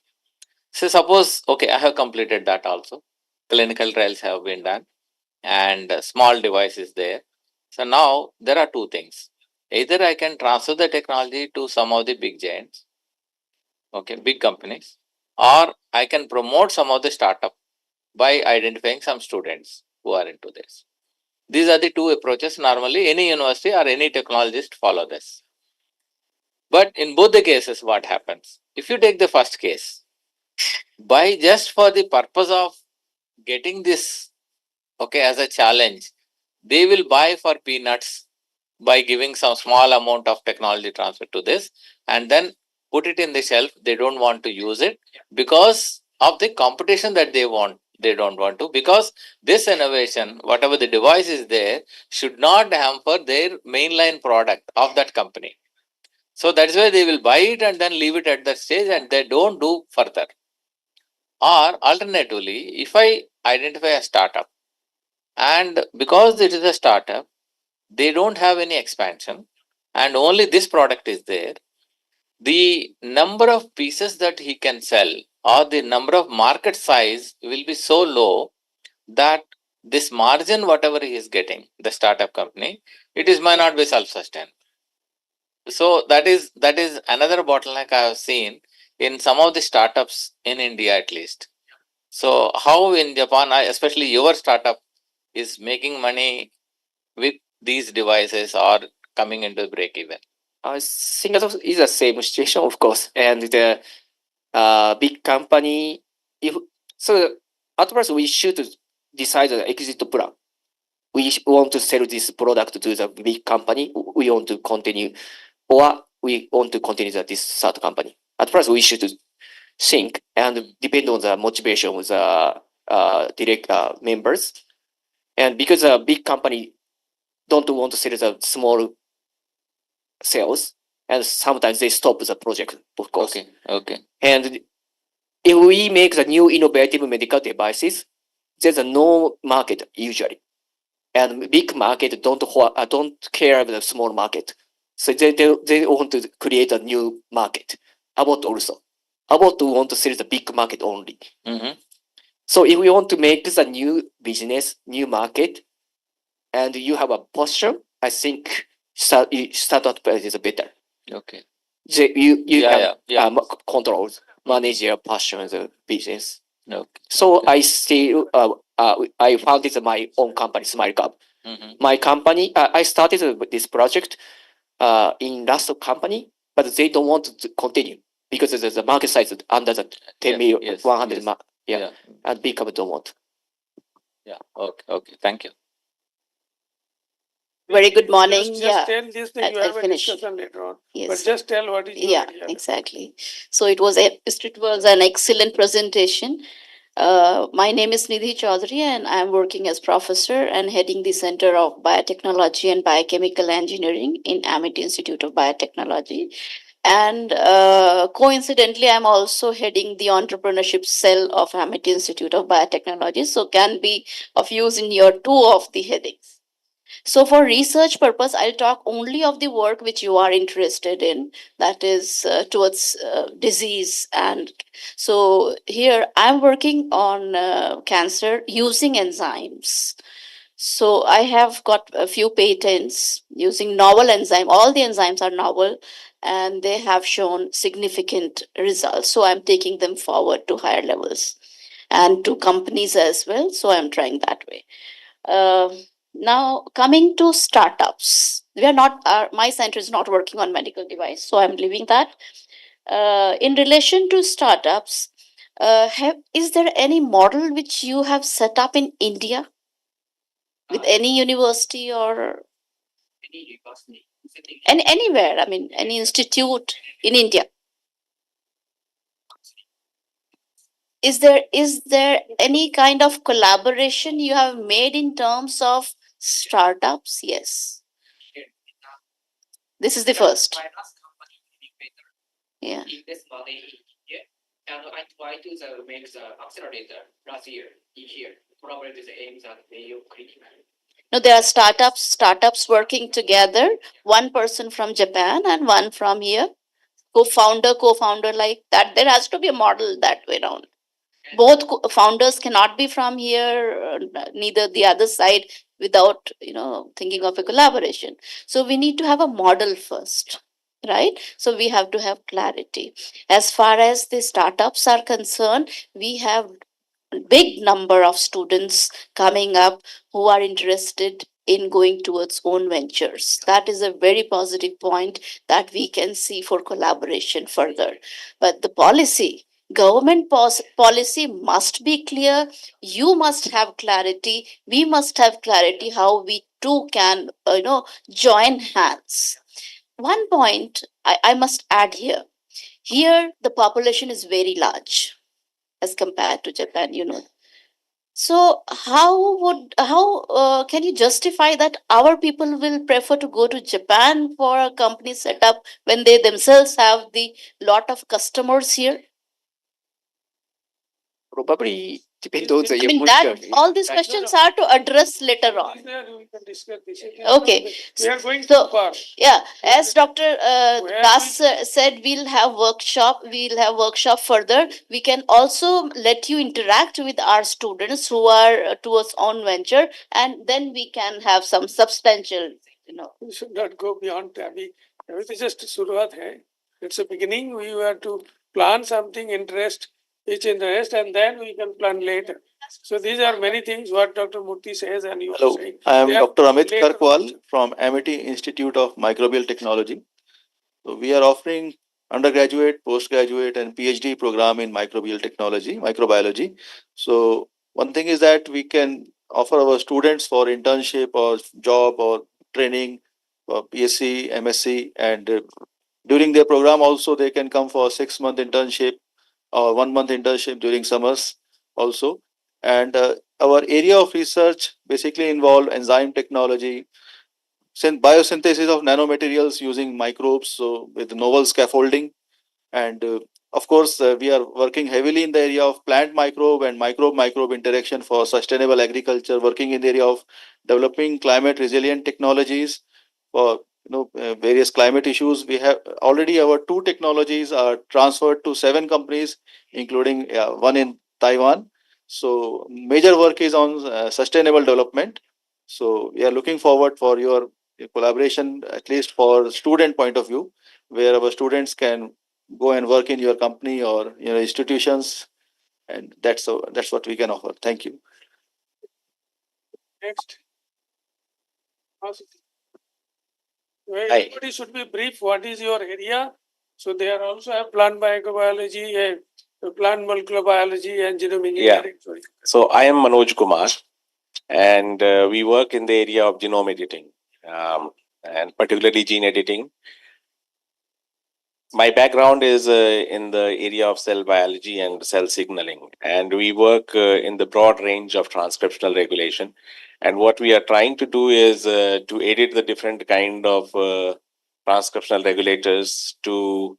So suppose, okay, I have completed that also. Clinical trials have been done and a small device is there. So now there are two things. Either I can transfer the technology to some of the big giants, okay, big companies, or I can promote some of the startup by identifying some students who are into this. These are the two approaches. Normally, any university or any technologist follow this. But in both the cases, what happens? If you take the first case, by just for the purpose of getting this, okay, as a challenge, they will buy for peanuts by giving some small amount of technology transfer to this and then put it in the shelf. They don't want to use it because of the competition that they want. They don't want to, because this innovation, whatever the device is there, should not hamper their mainline product of that company. So that's why they will buy it and then leave it at that stage and they don't do further. Or alternatively, if I identify a startup and because it is a startup, they don't have any expansion and only this product is there, the number of pieces that he can sell or the number of market size will be so low that this margin, whatever he is getting, the startup company, it is might not be self-sustained. So that is another bottleneck I have seen in some of the startups in India at least. So how in Japan, especially your startup, is making money with these devices or coming into break even? I think that is the same situation, of course. And the big company, if so, at first we should decide the exit plan. We want to sell this product to the big company. We want to continue, or we want to continue this third company. At first, we should think and depend on the motivation of the direct members. And because a big company don't want to sell the small sales, and sometimes they stop the project, of course. Okay. And if we make the new innovative medical devices, there's no market usually, and big market don't care about the small market, so they want to create a new market. About also, about want to sell the big market only. Mm-hmm. So if we want to make this a new business, new market, and you have a position, I think start out is better. Okay. You Yeah. controls manage your passion as a business. Okay. So I still I founded my own company, Smile Cup. Mm-hmm. My company, I started this project in last company, but they don't want to continue because the market size is under the 10 million, 100 mark. Yeah, and big company don't want. Yeah. Okay. Thank you. Very good morning. Just tell this thing, you have a finish. discussion later on. Yes. But just tell what is your idea. Exactly. So it was an excellent presentation. My name is Nidhi Chaudhary, and I am working as professor and heading the Center of Biotechnology and Biochemical Engineering in Amity Institute of Biotechnology. And coincidentally, I'm also heading the entrepreneurship cell of Amity Institute of Biotechnology, so can be of use in your two of the headings. So for research purpose, I'll talk only of the work which you are interested in, that is towards disease. And so here I'm working on cancer using enzymes. So I have got a few patents using novel enzyme. All the enzymes are novel and they have shown significant results. So I'm taking them forward to higher levels and to companies as well. So I'm trying that way. Now coming to startups, we are not. My center is not working on medical device, so I'm leaving that. In relation to startups, is there any model which you have set up in India with any university or anywhere? I mean, any institute in India? Is there any kind of collaboration you have made in terms of startups? Yes. This is the first. Yeah. Invest money here, and I tried to make the accelerator last year in here. Probably the aims at Mayo Clinic. No, there are startups working together. One person from Japan and one from here. Co-founder like that. There has to be a model that way around. Both founders cannot be from here, neither the other side, without thinking of a collaboration. So we need to have a model first, right? So we have to have clarity. As far as the startups are concerned, we have big number of students coming up who are interested in going towards own ventures. That is a very positive point that we can see for collaboration further. But the government policy must be clear. You must have clarity. We must have clarity how we too can join hands. One point I must add here. Here the population is very large as compared to Japan, So how can you justify that our people will prefer to go to Japan for a company setup when they themselves have the lot of customers here? Probably I mean, that all these questions are to address later on. We can discuss this. Okay. We are going So, too far. yeah, as Dr. Where Das said, we'll have workshop further. We can also let you interact with our students who are towards own venture, and then we can have some substantial, We should not go beyond Tabby. Everything is just Suruat. Hai. It's a beginning. We have to plan something, each interest, and then we can plan later. So these are many things what Dr. Murthy says, and you are Hello, saying. I am They are Dr. Amit later Karkwal on. from Amity Institute of Microbial Technology. So we are offering undergraduate, postgraduate, and PhD program in microbial technology, microbiology. So one thing is that we can offer our students for internship or job or training for PSc, MSc, and during their program also they can come for 6 month internship or 1 month internship during summers also. And our area of research basically involve enzyme technology, biosynthesis of nanomaterials using microbes, so with novel scaffolding. And of course, we are working heavily in the area of plant microbe and microbe interaction for sustainable agriculture, working in the area of developing climate resilient technologies for various climate issues. We have already our 2 technologies are transferred to 7 companies, including one in Taiwan. So major work is on sustainable development. So we are looking forward for your collaboration, at least for student point of view, where our students can go and work in your company or institutions, and that's what we can offer. Thank you. Next. Everybody should be brief. What is your area? So they are also have plant microbiology, plant molecular biology, and genome engineering. Sorry. So I am Manoj Kumar, and we work in the area of genome editing, and particularly gene editing. My background is in the area of cell biology and cell signaling, and we work in the broad range of transcriptional regulation. And what we are trying to do is to edit the different kind of transcriptional regulators to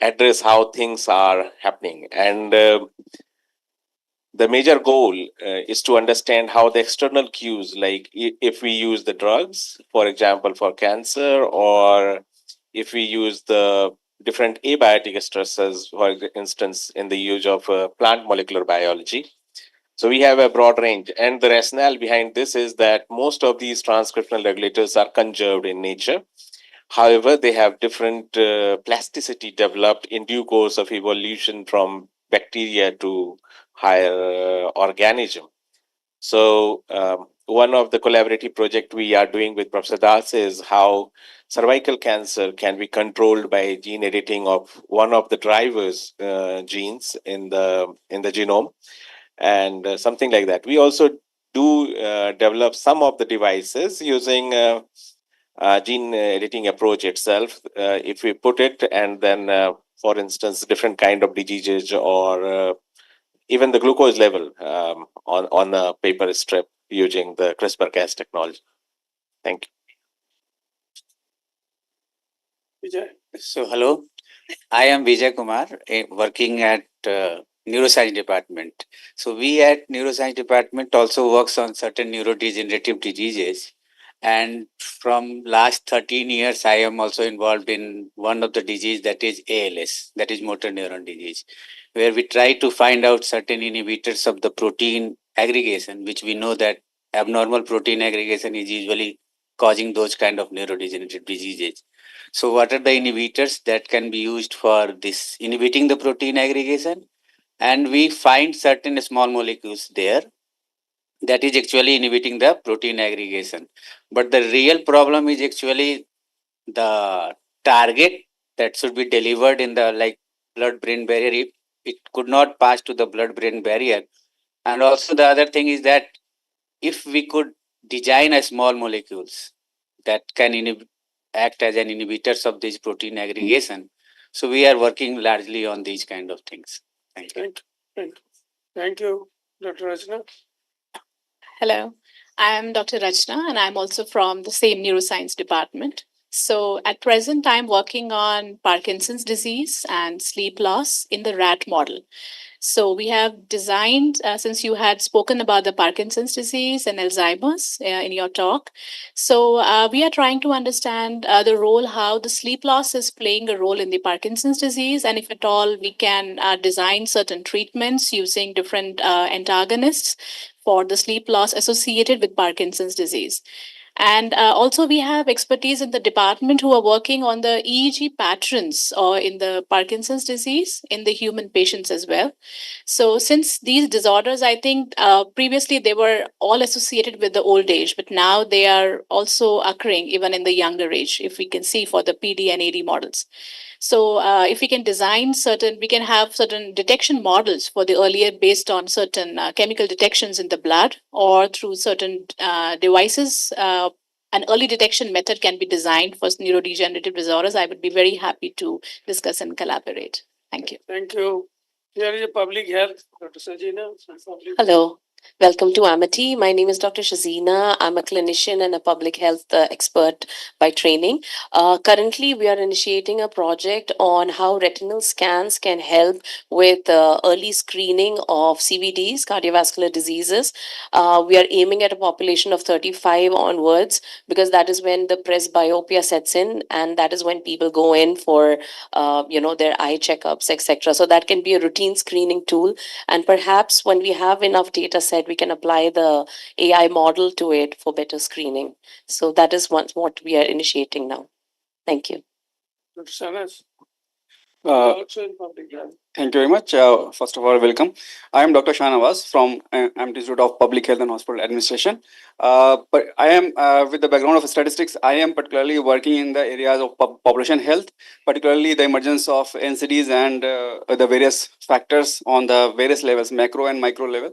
address how things are happening. And the major goal is to understand how the external cues, like if we use the drugs, for example, for cancer, or if we use the different abiotic stresses, for instance, in the use of plant molecular biology. So we have a broad range. And the rationale behind this is that most of these transcriptional regulators are conserved in nature. However, they have different plasticity developed in due course of evolution from bacteria to higher organism. So one of the collaborative project we are doing with Professor Das is how cervical cancer can be controlled by gene editing of one of the drivers genes in the genome, and something like that. We also do develop some of the devices using gene editing approach itself. If we put it and then, for instance, different kind of diseases or even the glucose level on a paper strip using the CRISPR-Cas technology. Thank you. Vijay. So, hello, I am Vijay Kumar, working at neuroscience department. So, we at neuroscience department also works on certain neurodegenerative diseases. And from last 13 years, I am also involved in one of the disease that is ALS, that is motor neuron disease, where we try to find out certain inhibitors of the protein aggregation, which we know that abnormal protein aggregation is usually causing those kind of neurodegenerative diseases. So what are the inhibitors that can be used for this inhibiting the protein aggregation? And we find certain small molecules there that is actually inhibiting the protein aggregation. But the real problem is actually the target that should be delivered in the blood-brain barrier. It could not pass to the blood-brain barrier. And also the other thing is that if we could design a small molecules that can act as an inhibitors of this protein aggregation. So we are working largely on these kind of things. Thank you. Thank you, Dr. Rachna. Hello, I am Dr. Rachna and I'm also from the same neuroscience department. So at present, I'm working on Parkinson's disease and sleep loss in the rat model. So we have designed, since you had spoken about the Parkinson's disease and Alzheimer's in your talk, so we are trying to understand the role, how the sleep loss is playing a role in the Parkinson's disease, and if at all we can design certain treatments using different antagonists for the sleep loss associated with Parkinson's disease. And also, we have expertise in the department who are working on the EEG patterns or in the Parkinson's disease in the human patients as well. So, since these disorders, I think previously they were all associated with the old age, but now they are also occurring even in the younger age, if we can see for the PD and AD models. So, if we can design certain, we can have certain detection models for the earlier based on certain chemical detections in the blood or through certain devices. An early detection method can be designed for neurodegenerative disorders. I would be very happy to discuss and collaborate. Thank you. Thank you. Here is a public health, Dr. Sajina. Hello. Welcome to Amity. My name is Dr. Shazina. I'm a clinician and a public health expert by training. Currently, we are initiating a project on how retinal scans can help with early screening of CVDs, cardiovascular diseases. We are aiming at a population of 35 onwards because that is when the presbyopia sets in, and that is when people go in for, their eye checkups, etc. So that can be a routine screening tool, and perhaps when we have enough data set, we can apply the AI model to it for better screening. So that is what we are initiating now. Thank you. Dr. Sanas. Also in public health. Thank you very much. First of all, welcome. I am Dr. Shanawaz from MT Institute of Public Health and Hospital Administration. But I am, with the background of statistics, I am particularly working in the areas of population health, particularly the emergence of NCDs and the various factors on the various levels, macro and micro level.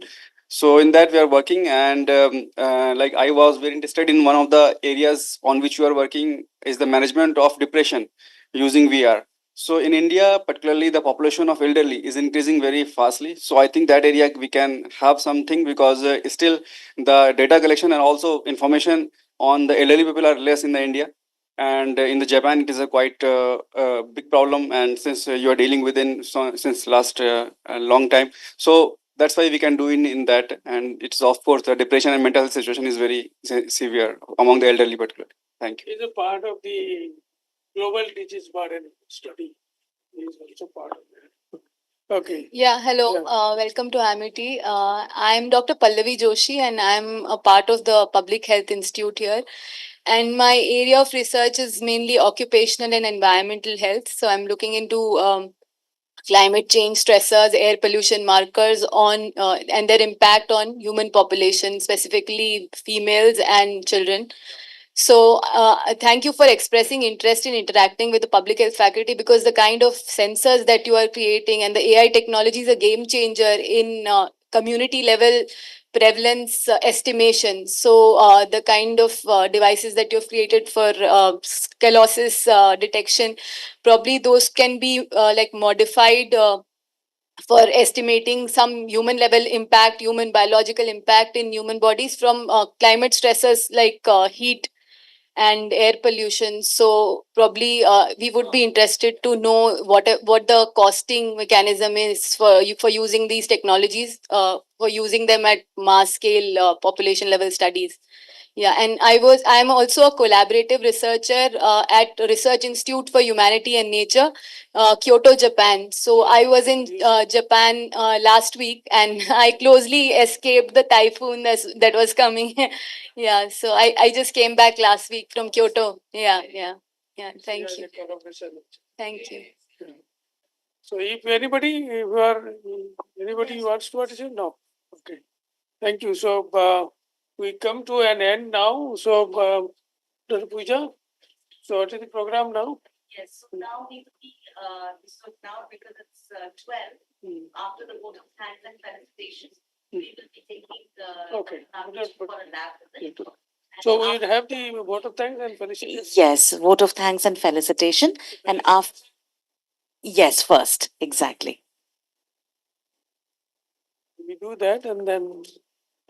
So in that we are working, and like I was very interested in one of the areas on which you are working is the management of depression using VR. So in India, particularly the population of elderly is increasing very fastly. So I think that area we can have something, because still the data collection and also information on the elderly people are less in the India. And in the Japan, it is a quite big problem. And since you are dealing with it since last a long time, so that's why we can do in that. And it's of course the depression and mental health situation is very severe among the elderly particularly. Thank you. Is a part of the global disease burden study. Is also part of that. Okay. Yeah, hello. Welcome to Amity. I'm Dr. Pallavi Joshi, and I'm a part of the Public Health Institute here. And my area of research is mainly occupational and environmental health. So I'm looking into climate change stressors, air pollution markers on and their impact on human population, specifically females and children. So, thank you for expressing interest in interacting with the public health faculty, because the kind of sensors that you are creating and the AI technology is a game changer in community level prevalence estimation. So, the kind of devices that you've created for sclerosis detection, probably those can be like modified. For estimating some human level impact, human biological impact in human bodies from climate stressors like heat and air pollution. So probably we would be interested to know what the costing mechanism is for using these technologies, for using them at mass scale population level studies. Yeah, and I'm also a collaborative researcher at Research Institute for Humanity and Nature, Kyoto, Japan. So I was in Japan last week, and I closely escaped the typhoon that was coming. Yeah, so I just came back last week from Kyoto. Yeah. Thank you. Thank you. So if anybody wants to participate, no. Okay. Thank you. So we come to an end now. So Dr. Pooja, so what is the program now? Yes, so now so now because it's 12, after the vote of thanks and felicitations, we will be taking the Okay. for a lab visit. So we will have the vote of thanks and felicitation. Yes, vote of thanks and felicitation. And after, yes, first, exactly. We do that, and then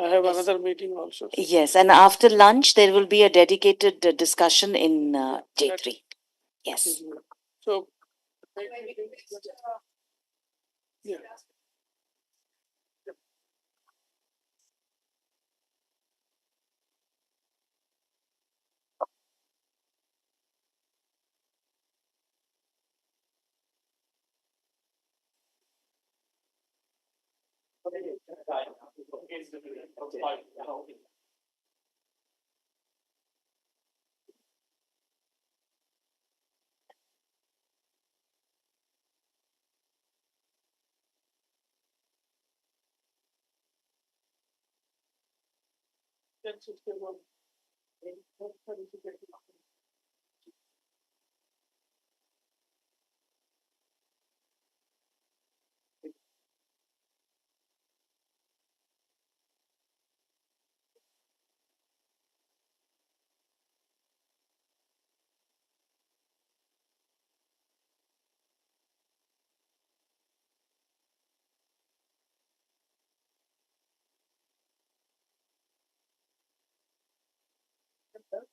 I have another meeting also. Yes, and after lunch, there will be a dedicated discussion in J3. Yes. So,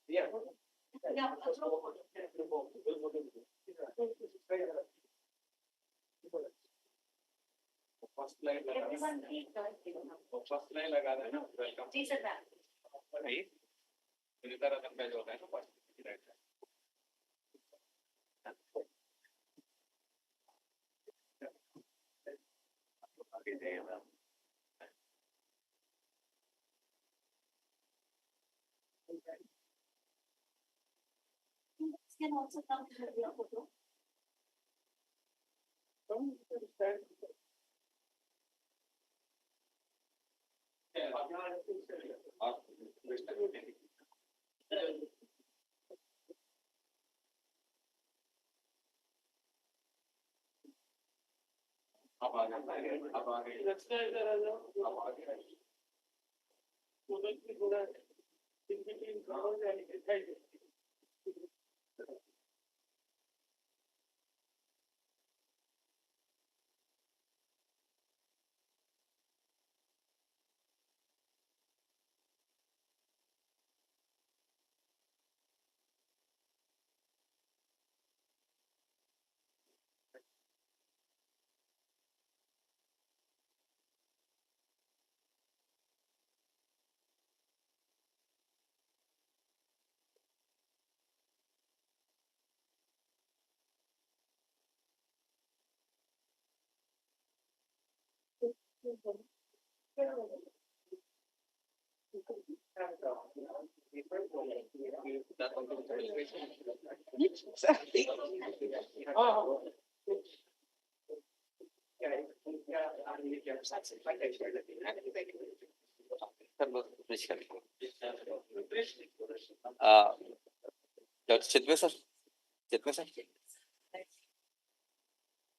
yeah. Can also come to the photo. Dr. Chitme sir. Chitme sir.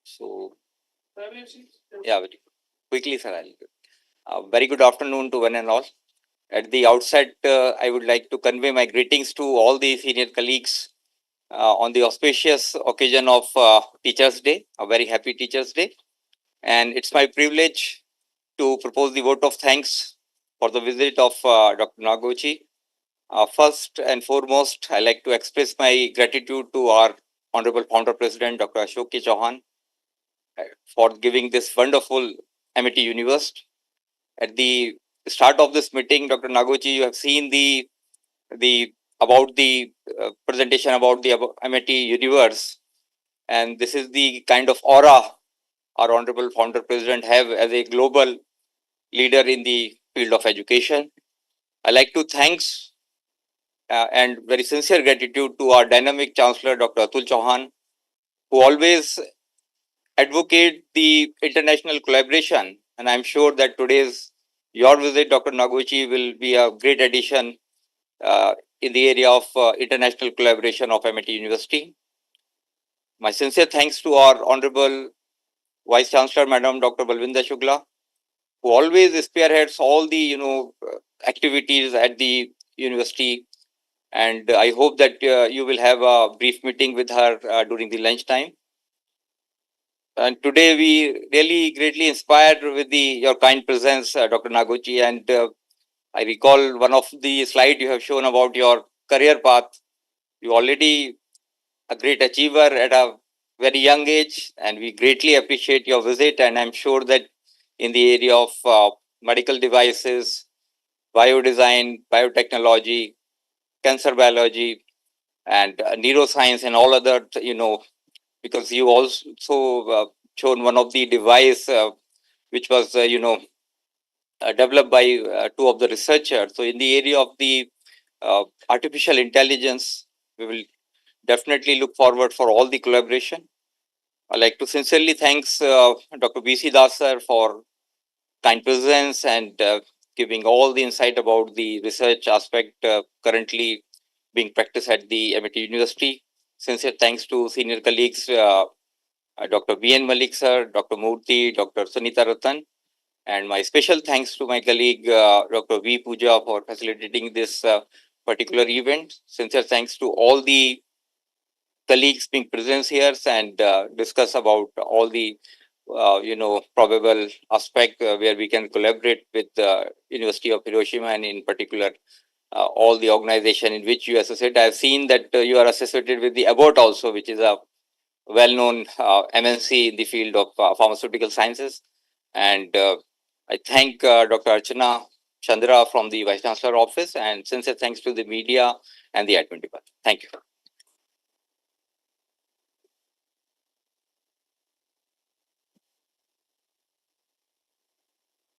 So, yeah, very quickly, sir. Very good afternoon to one and all. At the outset, I would like to convey my greetings to all the senior colleagues on the auspicious occasion of Teachers' Day, a very happy Teachers' Day. And it's my privilege to propose the vote of thanks for the visit of Dr. Nouguchi. First and foremost, I like to express my gratitude to our Honorable Founder President, Dr. Ashok K. Chauhan, for giving this wonderful Amity University. At the start of this meeting, Dr. Nouguchi, you have seen the about the presentation about the Amity universe, and this is the kind of aura our Honorable Founder President have as a global leader in the field of education. I like to thanks and very sincere gratitude to our dynamic Chancellor, Dr. Atul Chauhan, who always advocate the international collaboration. And I'm sure that today's your visit, Dr. Nouguchi, will be a great addition in the area of international collaboration of MIT University. My sincere thanks to our Honorable Vice Chancellor, Madam Dr. Balvinda Shukla, who always spearheads all the activities at the university. And I hope that you will have a brief meeting with her during the lunchtime. And today we really greatly inspired with your kind presence, Dr. Nouguchi, and I recall one of the slide you have shown about your career path. You already a great achiever at a very young age, and we greatly appreciate your visit. And I'm sure that in the area of medical devices, biodesign, biotechnology, cancer biology, and neuroscience, and all other, because you also shown one of the device which was, developed by two of the researchers. So in the area of the artificial intelligence, we will definitely look forward for all the collaboration. I'd like to sincerely thanks Dr. B.C. Das sir for kind presence and giving all the insight about the research aspect currently being practiced at the MIT University. Sincere thanks to senior colleagues, Dr. B.N. Malik sir, Dr. Murthy, Dr. Sunita Ratan, and my special thanks to my colleague, Dr. V. Pooja, for facilitating this particular event. Sincere thanks to all the colleagues being present here and discuss about all the probable aspect where we can collaborate with the University of Hiroshima, and in particular all the organization in which you associate. I've seen that you are associated with the Abbott also, which is a well-known MNC in the field of pharmaceutical sciences. And I thank Dr. Archana Chandra from the Vice Chancellor office, and sincere thanks to the media and the admin department. Thank you.